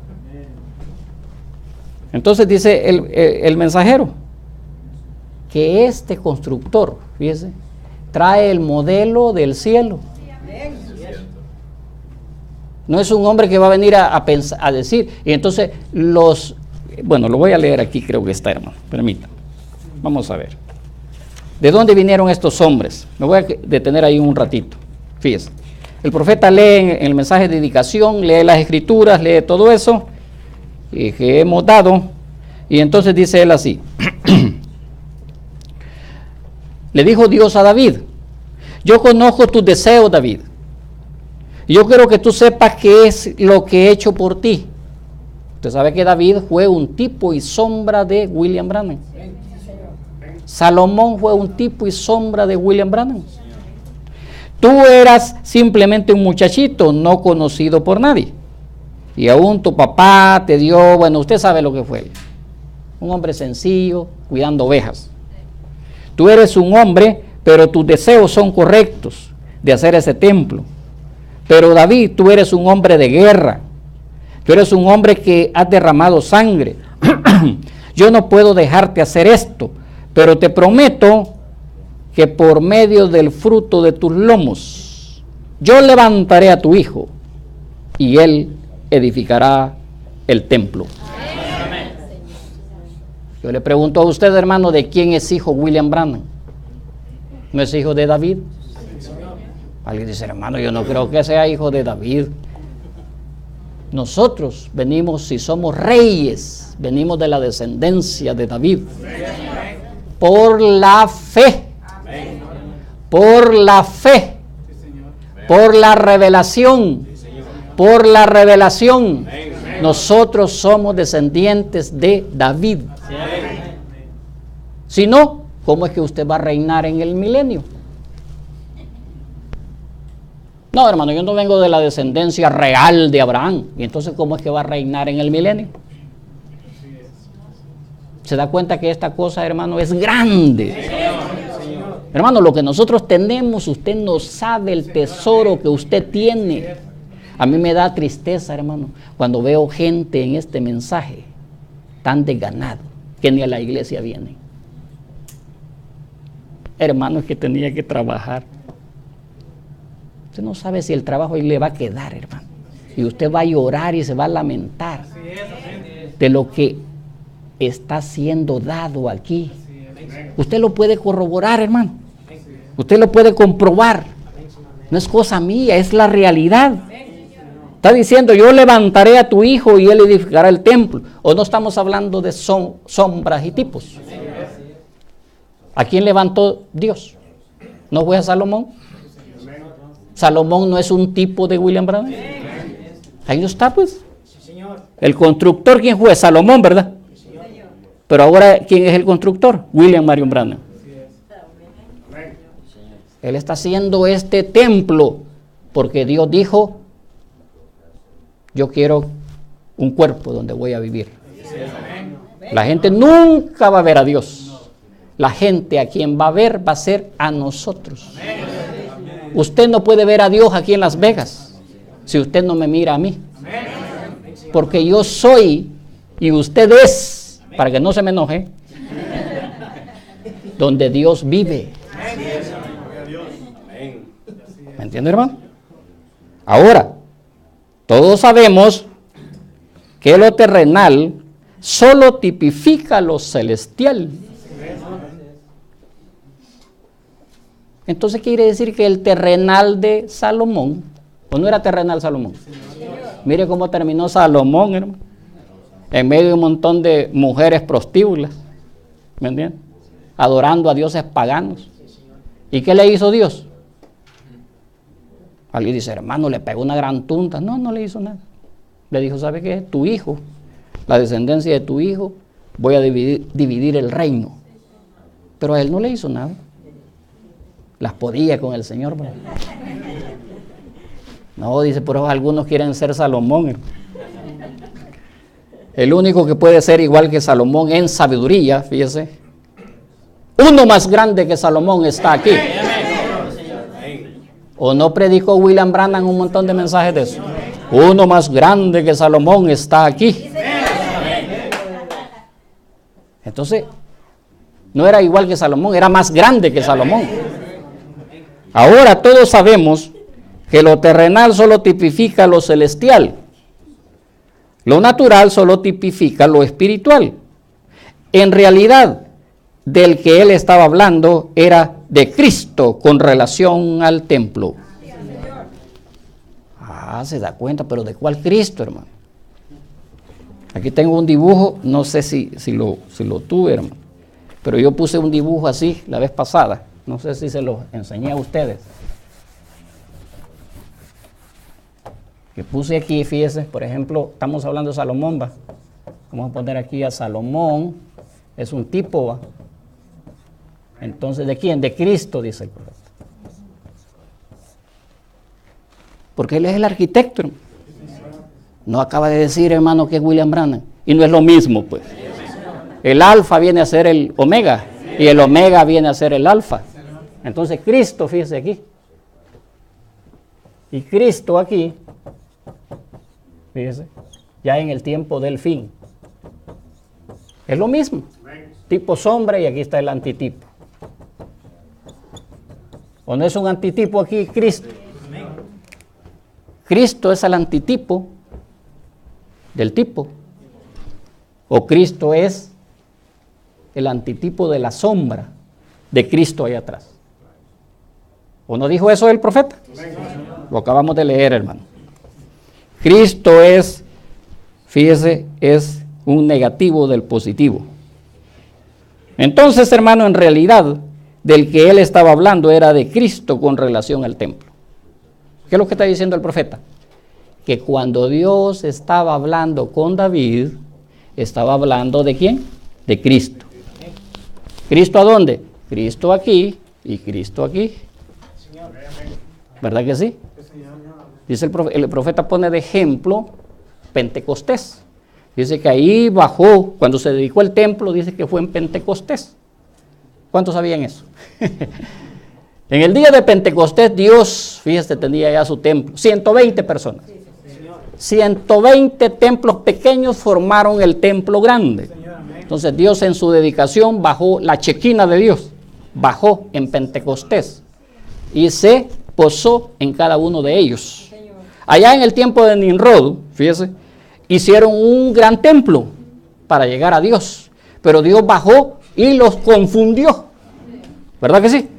Entonces dice el mensajero que este constructor, fíjese, trae el modelo del cielo. Amén. No es un hombre que va a venir a pensar, a decir, y entonces bueno, lo voy a leer aquí, creo que está, hermano, permítame. Vamos a ver. ¿De dónde vinieron estos hombres? Me voy a detener ahí un ratito. Fíjese. El profeta lee en el mensaje de dedicación, lee las escrituras, lee todo eso que hemos dado, y entonces dice él así. Le dijo Dios a David: yo conozco tus deseos, David. Yo quiero que tú sepas qué es lo que he hecho por ti. Usted sabe que David fue un tipo y sombra de William Branham. Salomón fue un tipo y sombra de William Branham. Tú eras simplemente un muchachito no conocido por nadie. Y aún tu papá te dio, bueno, usted sabe lo que fue. Un hombre sencillo, cuidando ovejas. Tú eres un hombre, pero tus deseos son correctos de hacer ese templo. Pero David, tú eres un hombre de guerra. Tú eres un hombre que has derramado sangre. Yo no puedo dejarte hacer esto, pero te prometo que por medio del fruto de tus lomos, yo levantaré a tu hijo y él edificará el templo. Amén. Yo le pregunto a usted, hermano, ¿de quién es hijo William Branham? ¿No es hijo de David? Alguien dice, hermano, yo no creo que sea hijo de David. Nosotros venimos, si somos reyes, venimos de la descendencia de David. Por la fe. Por la fe. Por la revelación. Por la revelación. Nosotros somos descendientes de David. Si no, ¿cómo es que usted va a reinar en el milenio? No, hermano, yo no vengo de la descendencia real de Abraham. Y entonces, ¿cómo es que va a reinar en el milenio? ¿Se da cuenta que esta cosa, hermano, es grande? Hermano, lo que nosotros tenemos, usted no sabe el tesoro que usted tiene. A mí me da tristeza, hermano, cuando veo gente en este mensaje tan desganado que ni a la iglesia vienen. Hermano, es que tenía que trabajar. Usted no sabe si el trabajo ahí le va a quedar, hermano. Y usted va a llorar y se va a lamentar de lo que está siendo dado aquí. Usted lo puede corroborar, hermano. Usted lo puede comprobar. No es cosa mía, es la realidad. Está diciendo, yo levantaré a tu hijo y él edificará el templo. ¿O no estamos hablando de sombras y tipos? ¿A quién levantó Dios? ¿No fue a Salomón? Salomón no es un tipo de William Branham. Ahí no está, pues. El constructor, ¿quién fue? Salomón, ¿verdad? Pero ahora, ¿quién es el constructor? William Marion Branham. Él está haciendo este templo porque Dios dijo, yo quiero un cuerpo donde voy a vivir. La gente nunca va a ver a Dios. La gente a quien va a ver va a ser a nosotros. Usted no puede ver a Dios aquí en Las Vegas si usted no me mira a mí. Porque yo soy y usted es, para que no se me enoje, donde Dios vive. ¿Me entiende, hermano? Ahora, todos sabemos que lo terrenal solo tipifica lo celestial. Entonces quiere decir que el terrenal de Salomón, ¿o no era terrenal Salomón? Mire cómo terminó Salomón, hermano, en medio de un montón de mujeres prostíbulas, ¿me entiendes? Adorando a dioses paganos. ¿Y qué le hizo Dios? Alguien dice, hermano, le pegó una gran tunta. No, no le hizo nada. Le dijo, ¿sabe qué? Tu hijo, la descendencia de tu hijo, voy a dividir el reino. Pero a él no le hizo nada. Las podía con el Señor, bro. No, dice, pero algunos quieren ser Salomón. El único que puede ser igual que Salomón en sabiduría, fíjese, uno más grande que Salomón está aquí. ¿O no predicó William Branham un montón de mensajes de eso? Uno más grande que Salomón está aquí. Entonces, no era igual que Salomón, era más grande que Salomón. Ahora todos sabemos que lo terrenal solo tipifica lo celestial. Lo natural solo tipifica lo espiritual. En realidad, del que él estaba hablando era de Cristo con relación al templo. Se da cuenta, pero ¿de cuál Cristo, hermano? Aquí tengo un dibujo, no sé si lo tuve, hermano, pero yo puse un dibujo así la vez pasada. No sé si se lo enseñé a ustedes. Que puse aquí, fíjense, por ejemplo, estamos hablando de Salomón, ¿va? Vamos a poner aquí a Salomón, es un tipo, ¿va? Entonces, ¿de quién? De Cristo, dice el profeta. Porque él es el arquitecto, hermano. No acaba de decir, hermano, que es William Branham. Y no es lo mismo, pues. El alfa viene a ser el omega, y el omega viene a ser el alfa. Entonces, Cristo, fíjese aquí. Y Cristo aquí, fíjese, ya en el tiempo del fin. Es lo mismo. Tipo sombra y aquí está el antitipo. ¿O no es un antitipo aquí Cristo? Cristo es el antitipo del tipo. O Cristo es el antitipo de la sombra de Cristo ahí atrás. ¿O no dijo eso el profeta? Lo acabamos de leer, hermano. Cristo es, fíjese, es un negativo del positivo. Entonces, hermano, en realidad, del que él estaba hablando era de Cristo con relación al templo. ¿Qué es lo que está diciendo el profeta? Que cuando Dios estaba hablando con David, estaba hablando ¿de quién? De Cristo. ¿Cristo a dónde? Cristo aquí y Cristo aquí. ¿Verdad que sí? Dice el profeta pone de ejemplo Pentecostés. Dice que ahí bajó, cuando se dedicó el templo, dice que fue en Pentecostés. ¿Cuántos sabían eso? En el día de Pentecostés, Dios, fíjese, tenía ya su templo. 120 personas. 120 templos pequeños formaron el templo grande. Entonces Dios en su dedicación bajó la chequina de Dios. Bajó en Pentecostés. Y se posó en cada uno de ellos. Allá en el tiempo de Nimrod, fíjese, hicieron un gran templo para llegar a Dios. Pero Dios bajó y los confundió. ¿Verdad que sí?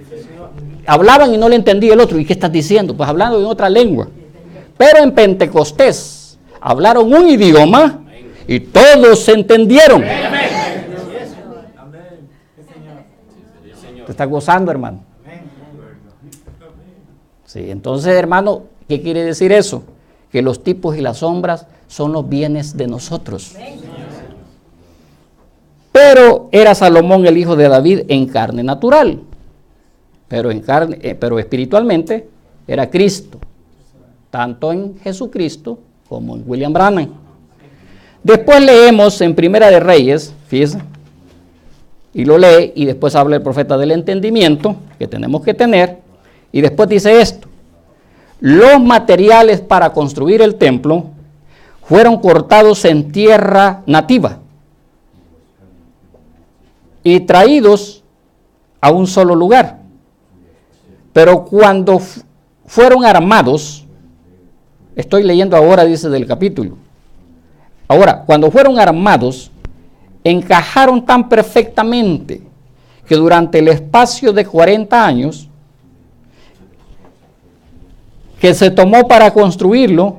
Hablaban y no le entendía el otro. ¿Y qué estás diciendo? Pues hablando en otra lengua. Pero en Pentecostés hablaron un idioma y todos se entendieron. ¿Te estás gozando, hermano? Sí, entonces, hermano, ¿qué quiere decir eso? Que los tipos y las sombras son los bienes de nosotros. Pero era Salomón el hijo de David en carne natural. Pero espiritualmente era Cristo. Tanto en Jesucristo como en William Branham. Después leemos en Primera de Reyes, fíjese, y lo lee, y después habla el profeta del entendimiento que tenemos que tener, y después dice esto: los materiales para construir el templo fueron cortados en tierra nativa y traídos a un solo lugar. Pero cuando fueron armados, estoy leyendo ahora, dice del capítulo, ahora, cuando fueron armados, encajaron tan perfectamente que durante el espacio de 40 años que se tomó para construirlo,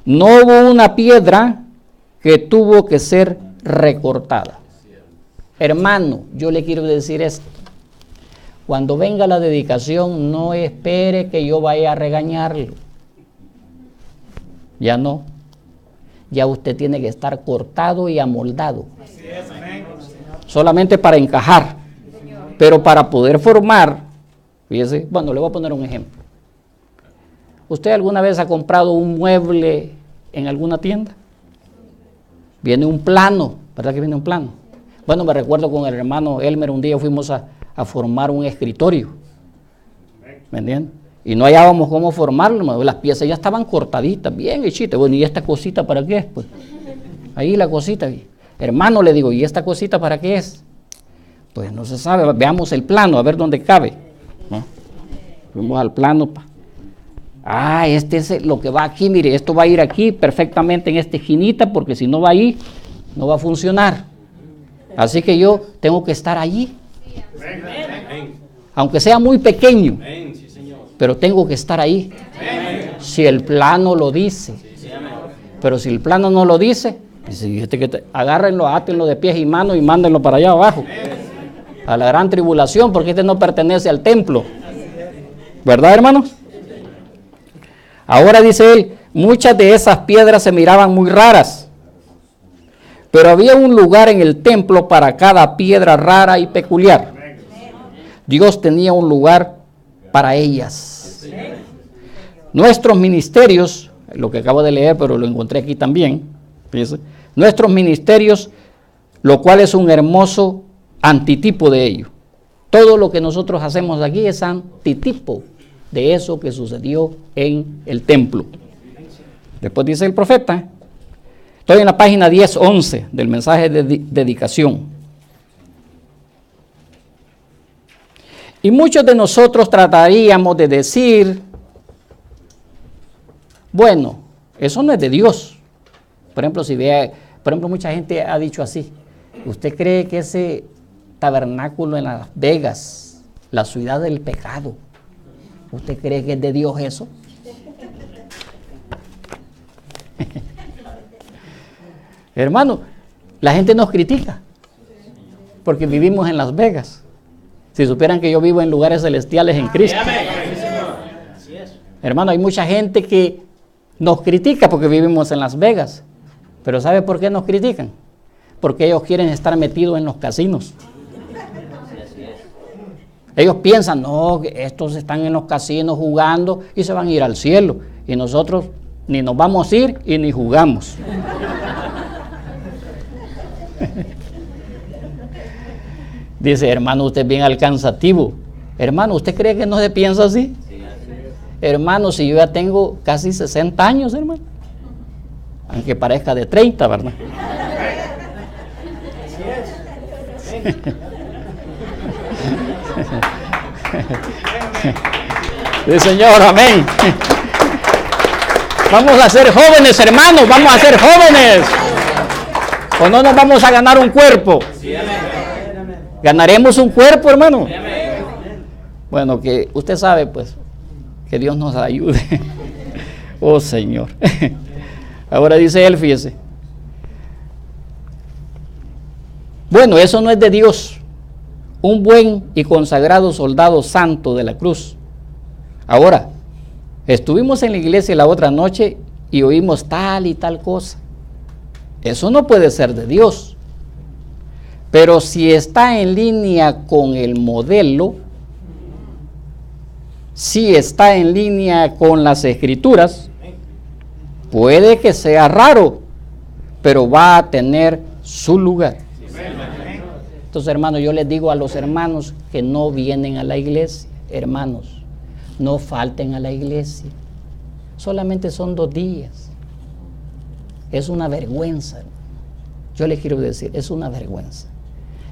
no hubo una piedra que tuvo que ser recortada. Hermano, yo le quiero decir esto: cuando venga la dedicación, no espere que yo vaya a regañarlo. Ya no. Ya usted tiene que estar cortado y amoldado. Solamente para encajar. Pero para poder formar, fíjese, bueno, le voy a poner un ejemplo. ¿Usted alguna vez ha comprado un mueble en alguna tienda? Viene un plano, ¿verdad que viene un plano? Bueno, me recuerdo con el hermano Elmer, un día fuimos a formar un escritorio, ¿me entiendes? Y no hallábamos cómo formarlo, las piezas ya estaban cortaditas, bien hechitas. Bueno, ¿y esta cosita para qué es? Pues ahí la cosita, hermano, le digo, ¿y esta cosita para qué es? Pues no se sabe, veamos el plano, a ver dónde cabe, ¿no? Fuimos al plano, este es lo que va aquí, mire, esto va a ir aquí perfectamente en esta esquinita, porque si no va ahí, no va a funcionar. Así que yo tengo que estar allí, aunque sea muy pequeño, pero tengo que estar ahí. Si el plano lo dice. Pero si el plano no lo dice, agárrenlo, átenlo de pies y manos y mándenlo para allá abajo, a la gran tribulación, porque este no pertenece al templo. ¿Verdad, hermanos? Ahora dice él, muchas de esas piedras se miraban muy raras, pero había un lugar en el templo para cada piedra rara y peculiar. Dios tenía un lugar para ellas. Nuestros ministerios, lo que acabo de leer, pero lo encontré aquí también, fíjense, nuestros ministerios, lo cual es un hermoso antitipo de ello. Todo lo que nosotros hacemos aquí es antitipo de eso que sucedió en el templo. Después dice el profeta, estoy en la página 10:11 del mensaje de dedicación. Y muchos de nosotros trataríamos de decir, bueno, eso no es de Dios. Por ejemplo, mucha gente ha dicho así, ¿usted cree que ese tabernáculo en Las Vegas, la ciudad del pecado, usted cree que es de Dios eso? Hermano, la gente nos critica porque vivimos en Las Vegas. Si supieran que yo vivo en lugares celestiales en Cristo. Hermano, hay mucha gente que nos critica porque vivimos en Las Vegas. Pero ¿sabe por qué nos critican? Porque ellos quieren estar metidos en los casinos. Ellos piensan, no, que estos están en los casinos jugando y se van a ir al cielo. Y nosotros ni nos vamos a ir y ni jugamos. Dice, hermano, usted es bien alcanzativo. Hermano, ¿usted cree que no se piensa así? Hermano, si yo ya tengo casi 60 años, hermano. Aunque parezca de 30, ¿verdad? Sí, Señor, amén. Vamos a ser jóvenes, hermanos, vamos a ser jóvenes. O no nos vamos a ganar un cuerpo. Ganaremos un cuerpo, hermano. Bueno, que usted sabe, pues, que Dios nos ayude. Oh, Señor. Ahora dice él, fíjese. Bueno, eso no es de Dios. Un buen y consagrado soldado santo de la cruz. Ahora, estuvimos en la iglesia la otra noche y oímos tal y tal cosa. Eso no puede ser de Dios. Pero si está en línea con el modelo, si está en línea con las escrituras, Puede que sea raro, pero va a tener su lugar. Entonces, hermanos, yo les digo a los hermanos que no vienen a la iglesia, hermanos, no falten a la iglesia. Solamente son 2 días. Es una vergüenza. Yo les quiero decir, es una vergüenza.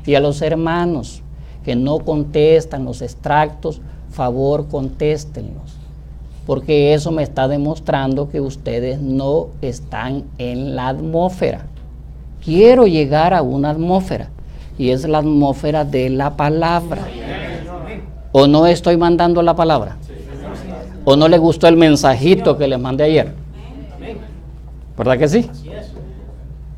Y a los hermanos que no contestan los extractos, favor, contéstenlos. Porque eso me está demostrando que ustedes no están en la atmósfera. Quiero llegar a una atmósfera, y es la atmósfera de la palabra. ¿O no estoy mandando la palabra? ¿O no les gustó el mensajito que les mandé ayer? ¿Verdad que sí?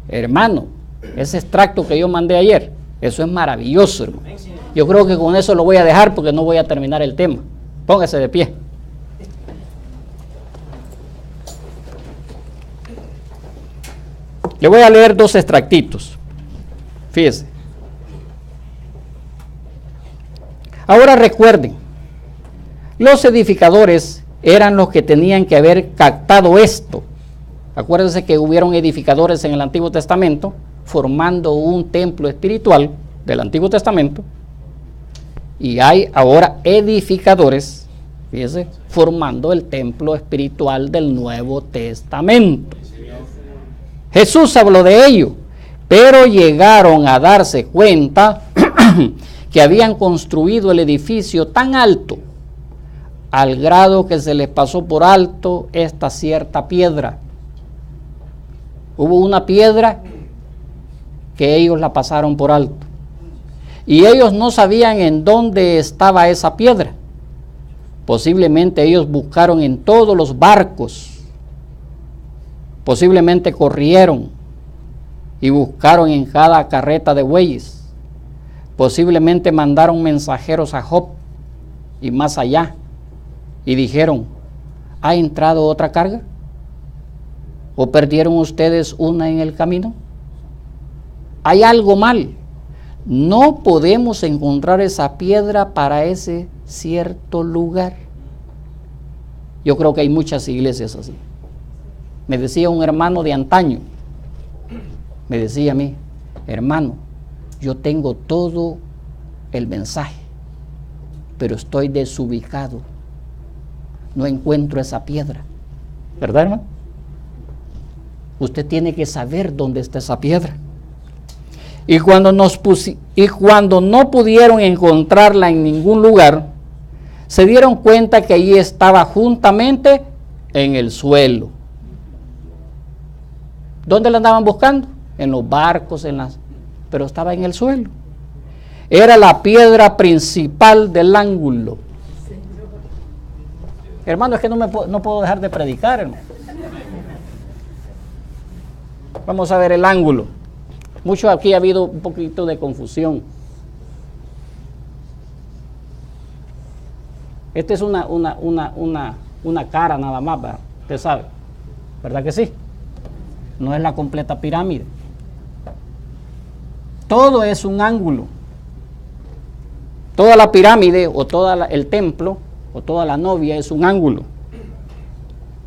Hermano, ese extracto que yo mandé ayer, eso es maravilloso, hermano. Yo creo que con eso lo voy a dejar porque no voy a terminar el tema. Póngase de pie. Le voy a leer 2 extractitos. Fíjese. Ahora recuerden, los edificadores eran los que tenían que haber captado esto. Acuérdense que hubieron edificadores en el Antiguo Testamento formando un templo espiritual del Antiguo Testamento, y hay ahora edificadores, fíjese, formando el templo espiritual del Nuevo Testamento. Jesús habló de ello, pero llegaron a darse cuenta que habían construido el edificio tan alto, al grado que se les pasó por alto esta cierta piedra. Hubo una piedra que ellos la pasaron por alto, y ellos no sabían en dónde estaba esa piedra. Posiblemente ellos buscaron en todos los barcos, posiblemente corrieron y buscaron en cada carreta de bueyes, posiblemente mandaron mensajeros a Job y más allá, y dijeron: ¿ha entrado otra carga? ¿O perdieron ustedes una en el camino? Hay algo mal. No podemos encontrar esa piedra para ese cierto lugar. Yo creo que hay muchas iglesias así. Me decía un hermano de antaño, me decía a mí: hermano, yo tengo todo el mensaje, pero estoy desubicado. No encuentro esa piedra. ¿Verdad, hermano? Usted tiene que saber dónde está esa piedra. Y cuando no pudieron encontrarla en ningún lugar, se dieron cuenta que allí estaba juntamente en el suelo. ¿Dónde la andaban buscando? En los barcos, pero estaba en el suelo. Era la piedra principal del ángulo. Hermano, es que no puedo dejar de predicar, hermano. Vamos a ver el ángulo. Mucho aquí ha habido un poquito de confusión. Esta es una cara nada más, ¿verdad? Usted sabe, ¿verdad que sí? No es la completa pirámide. Todo es un ángulo. Toda la pirámide o todo el templo o toda la novia es un ángulo.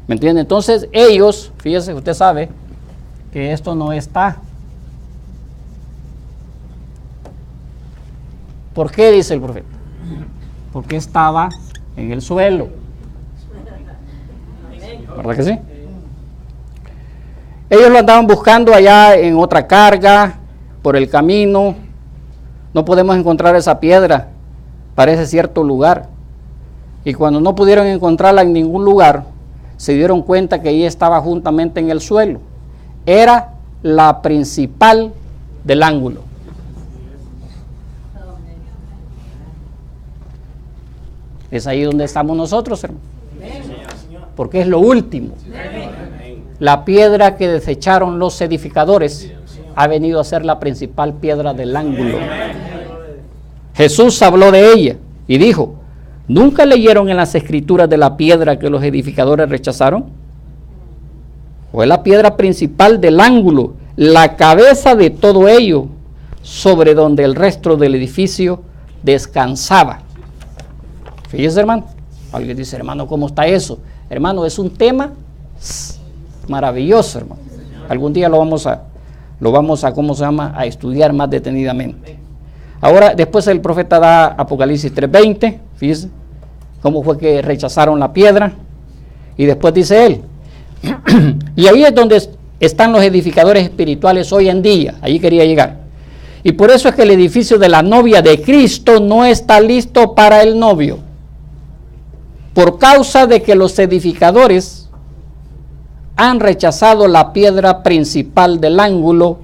¿Me entiende? Entonces ellos, fíjese, usted sabe que esto no está. ¿Por qué dice el profeta? Porque estaba en el suelo. ¿Verdad que sí? Ellos lo andaban buscando allá en otra carga, por el camino. No podemos encontrar esa piedra para ese cierto lugar. Y cuando no pudieron encontrarla en ningún lugar, se dieron cuenta que ella estaba juntamente en el suelo. Era la principal del ángulo. Es ahí donde estamos nosotros, hermano. Porque es lo último. La piedra que desecharon los edificadores ha venido a ser la principal piedra del ángulo. Jesús habló de ella y dijo: ¿nunca leyeron en las escrituras de la piedra que los edificadores rechazaron? Fue la piedra principal del ángulo, la cabeza de todo ello, sobre donde el resto del edificio descansaba. Fíjese, hermano. Alguien dice: hermano, ¿cómo está eso? Hermano, es un tema Maravilloso, hermano. Algún día lo vamos a, ¿cómo se llama? A estudiar más detenidamente. Ahora, después el profeta da Apocalipsis 3:20, fíjese cómo fue que rechazaron la piedra. Y después dice él, y ahí es donde están los edificadores espirituales hoy en día. Allí quería llegar. Y por eso es que el edificio de la novia de Cristo no está listo para el novio. Por causa de que los edificadores han rechazado la piedra principal del ángulo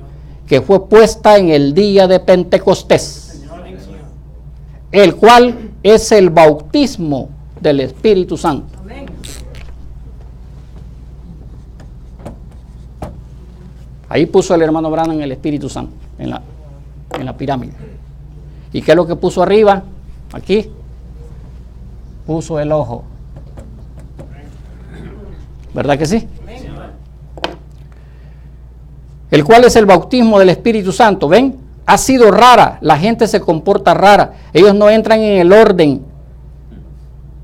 que fue puesta en el día de Pentecostés, el cual es el bautismo del Espíritu Santo. Ahí puso el hermano Branham el Espíritu Santo, en la pirámide. ¿Y qué es lo que puso arriba? Aquí puso el ojo. ¿Verdad que sí? El cual es el bautismo del Espíritu Santo. ¿Ven? Ha sido rara, la gente se comporta rara. Ellos no entran en el orden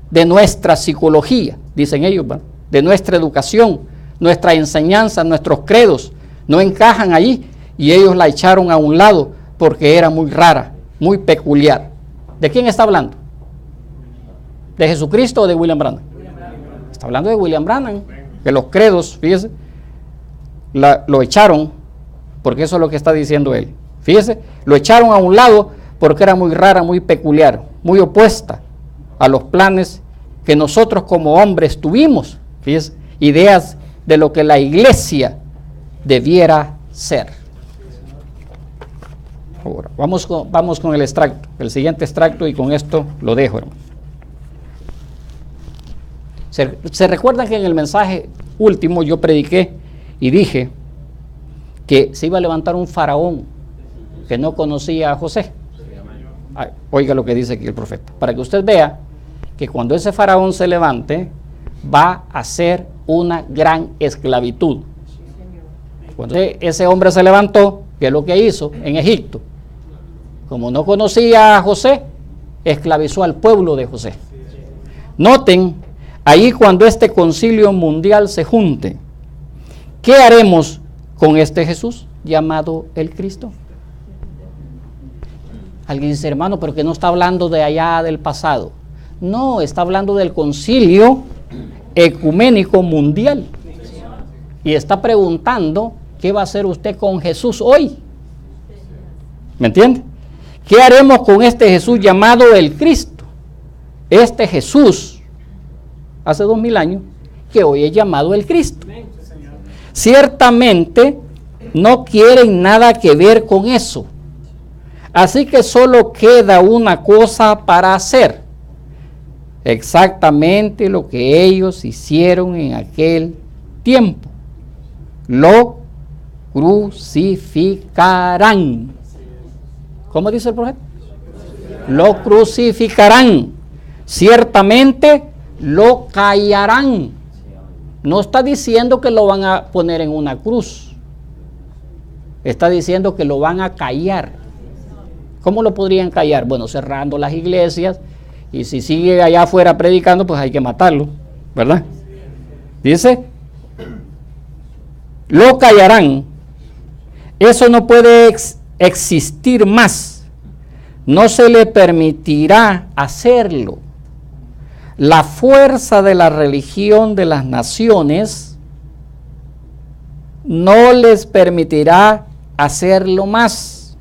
de nuestra psicología, dicen ellos, ¿verdad? De nuestra educación, nuestra enseñanza, nuestros credos. No encajan allí y ellos la echaron a un lado porque era muy rara, muy peculiar. ¿De quién está hablando? ¿De Jesucristo o de William Branham? Está hablando de William Branham, que los credos, fíjese, lo echaron, porque eso es lo que está diciendo él. Fíjese, lo echaron a un lado porque era muy rara, muy peculiar, muy opuesta a los planes que nosotros como hombres tuvimos. Fíjese, ideas de lo que la iglesia debiera ser. Ahora, vamos con el extracto, el siguiente extracto, y con esto lo dejo, hermano. ¿Se recuerdan que en el mensaje último yo prediqué y dije que se iba a levantar un faraón que no conocía a José? Oiga lo que dice aquí el profeta, para que usted vea que cuando ese faraón se levante va a ser una gran esclavitud. Cuando ese hombre se levantó, ¿qué es lo que hizo en Egipto? Como no conocía a José, esclavizó al pueblo de José. Noten, ahí cuando este concilio mundial se junte, ¿qué haremos con este Jesús llamado el Cristo? Alguien dice, hermano, pero que no está hablando de allá del pasado. No, está hablando del concilio ecuménico mundial. Y está preguntando, ¿qué va a hacer usted con Jesús hoy? ¿Me entiende? ¿Qué haremos con este Jesús llamado el Cristo? Este Jesús, hace 2000 años, que hoy es llamado el Cristo. Ciertamente no quieren nada que ver con eso. Así que solo queda una cosa para hacer. Exactamente lo que ellos hicieron en aquel tiempo. Lo crucificarán. ¿Cómo dice el profeta? Lo crucificarán. Ciertamente lo callarán. No está diciendo que lo van a poner en una cruz. Está diciendo que lo van a callar. ¿Cómo lo podrían callar? Bueno, cerrando las iglesias, y si sigue allá afuera predicando, pues hay que matarlo, ¿verdad? Dice, lo callarán. Eso no puede existir más. No se le permitirá hacerlo. La fuerza de la religión de las naciones no les permitirá hacerlo más.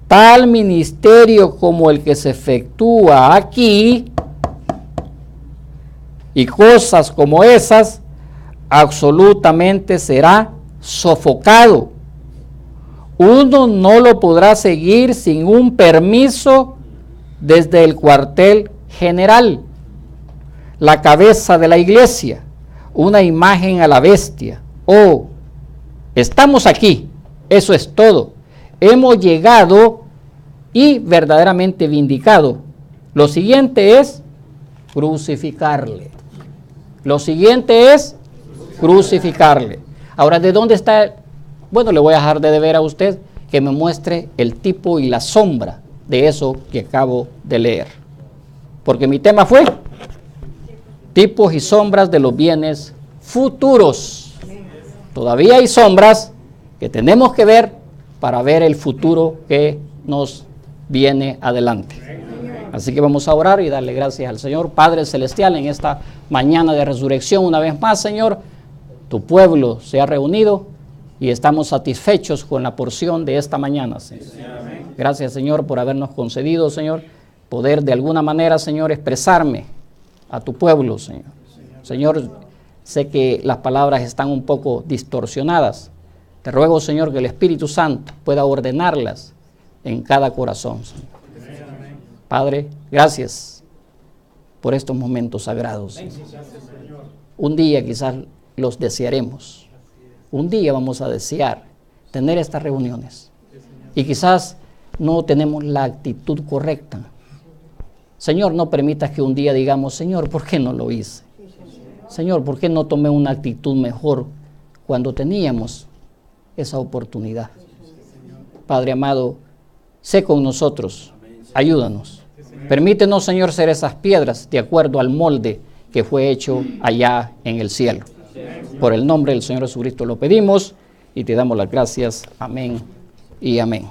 Tal ministerio como el que se efectúa aquí y cosas como esas absolutamente será sofocado. Uno no lo podrá seguir sin un permiso desde el cuartel general. La cabeza de la iglesia, una imagen a la bestia. Oh, estamos aquí, eso es todo. Hemos llegado y verdaderamente vindicado. Lo siguiente es crucificarle. Lo siguiente es crucificarle. Ahora, ¿de dónde está? Bueno, le voy a dejar de deber a usted que me muestre el tipo y la sombra de eso que acabo de leer. Porque mi tema fue tipos y sombras de los bienes futuros. Todavía hay sombras que tenemos que ver para ver el futuro que nos viene adelante. Así que vamos a orar y darle gracias al Señor. Padre Celestial, en esta mañana de resurrección, una vez más, Señor, tu pueblo se ha reunido y estamos satisfechos con la porción de esta mañana, Señor. Gracias, Señor, por habernos concedido, Señor, poder de alguna manera, Señor, expresarme a tu pueblo, Señor. Señor, sé que las palabras están un poco distorsionadas. Te ruego, Señor, que el Espíritu Santo pueda ordenarlas en cada corazón, Señor. Padre, gracias por estos momentos sagrados, Señor. Un día quizás los desearemos. Un día vamos a desear tener estas reuniones. Y quizás no tenemos la actitud correcta. Señor, no permitas que un día digamos, Señor, ¿por qué no lo hice? Señor, ¿por qué no tomé una actitud mejor cuando teníamos esa oportunidad? Padre amado, sé con nosotros, ayúdanos. Permítenos, Señor, ser esas piedras de acuerdo al molde que fue hecho allá en el cielo. Por el nombre del Señor Jesucristo lo pedimos y te damos las gracias. Amén y amén.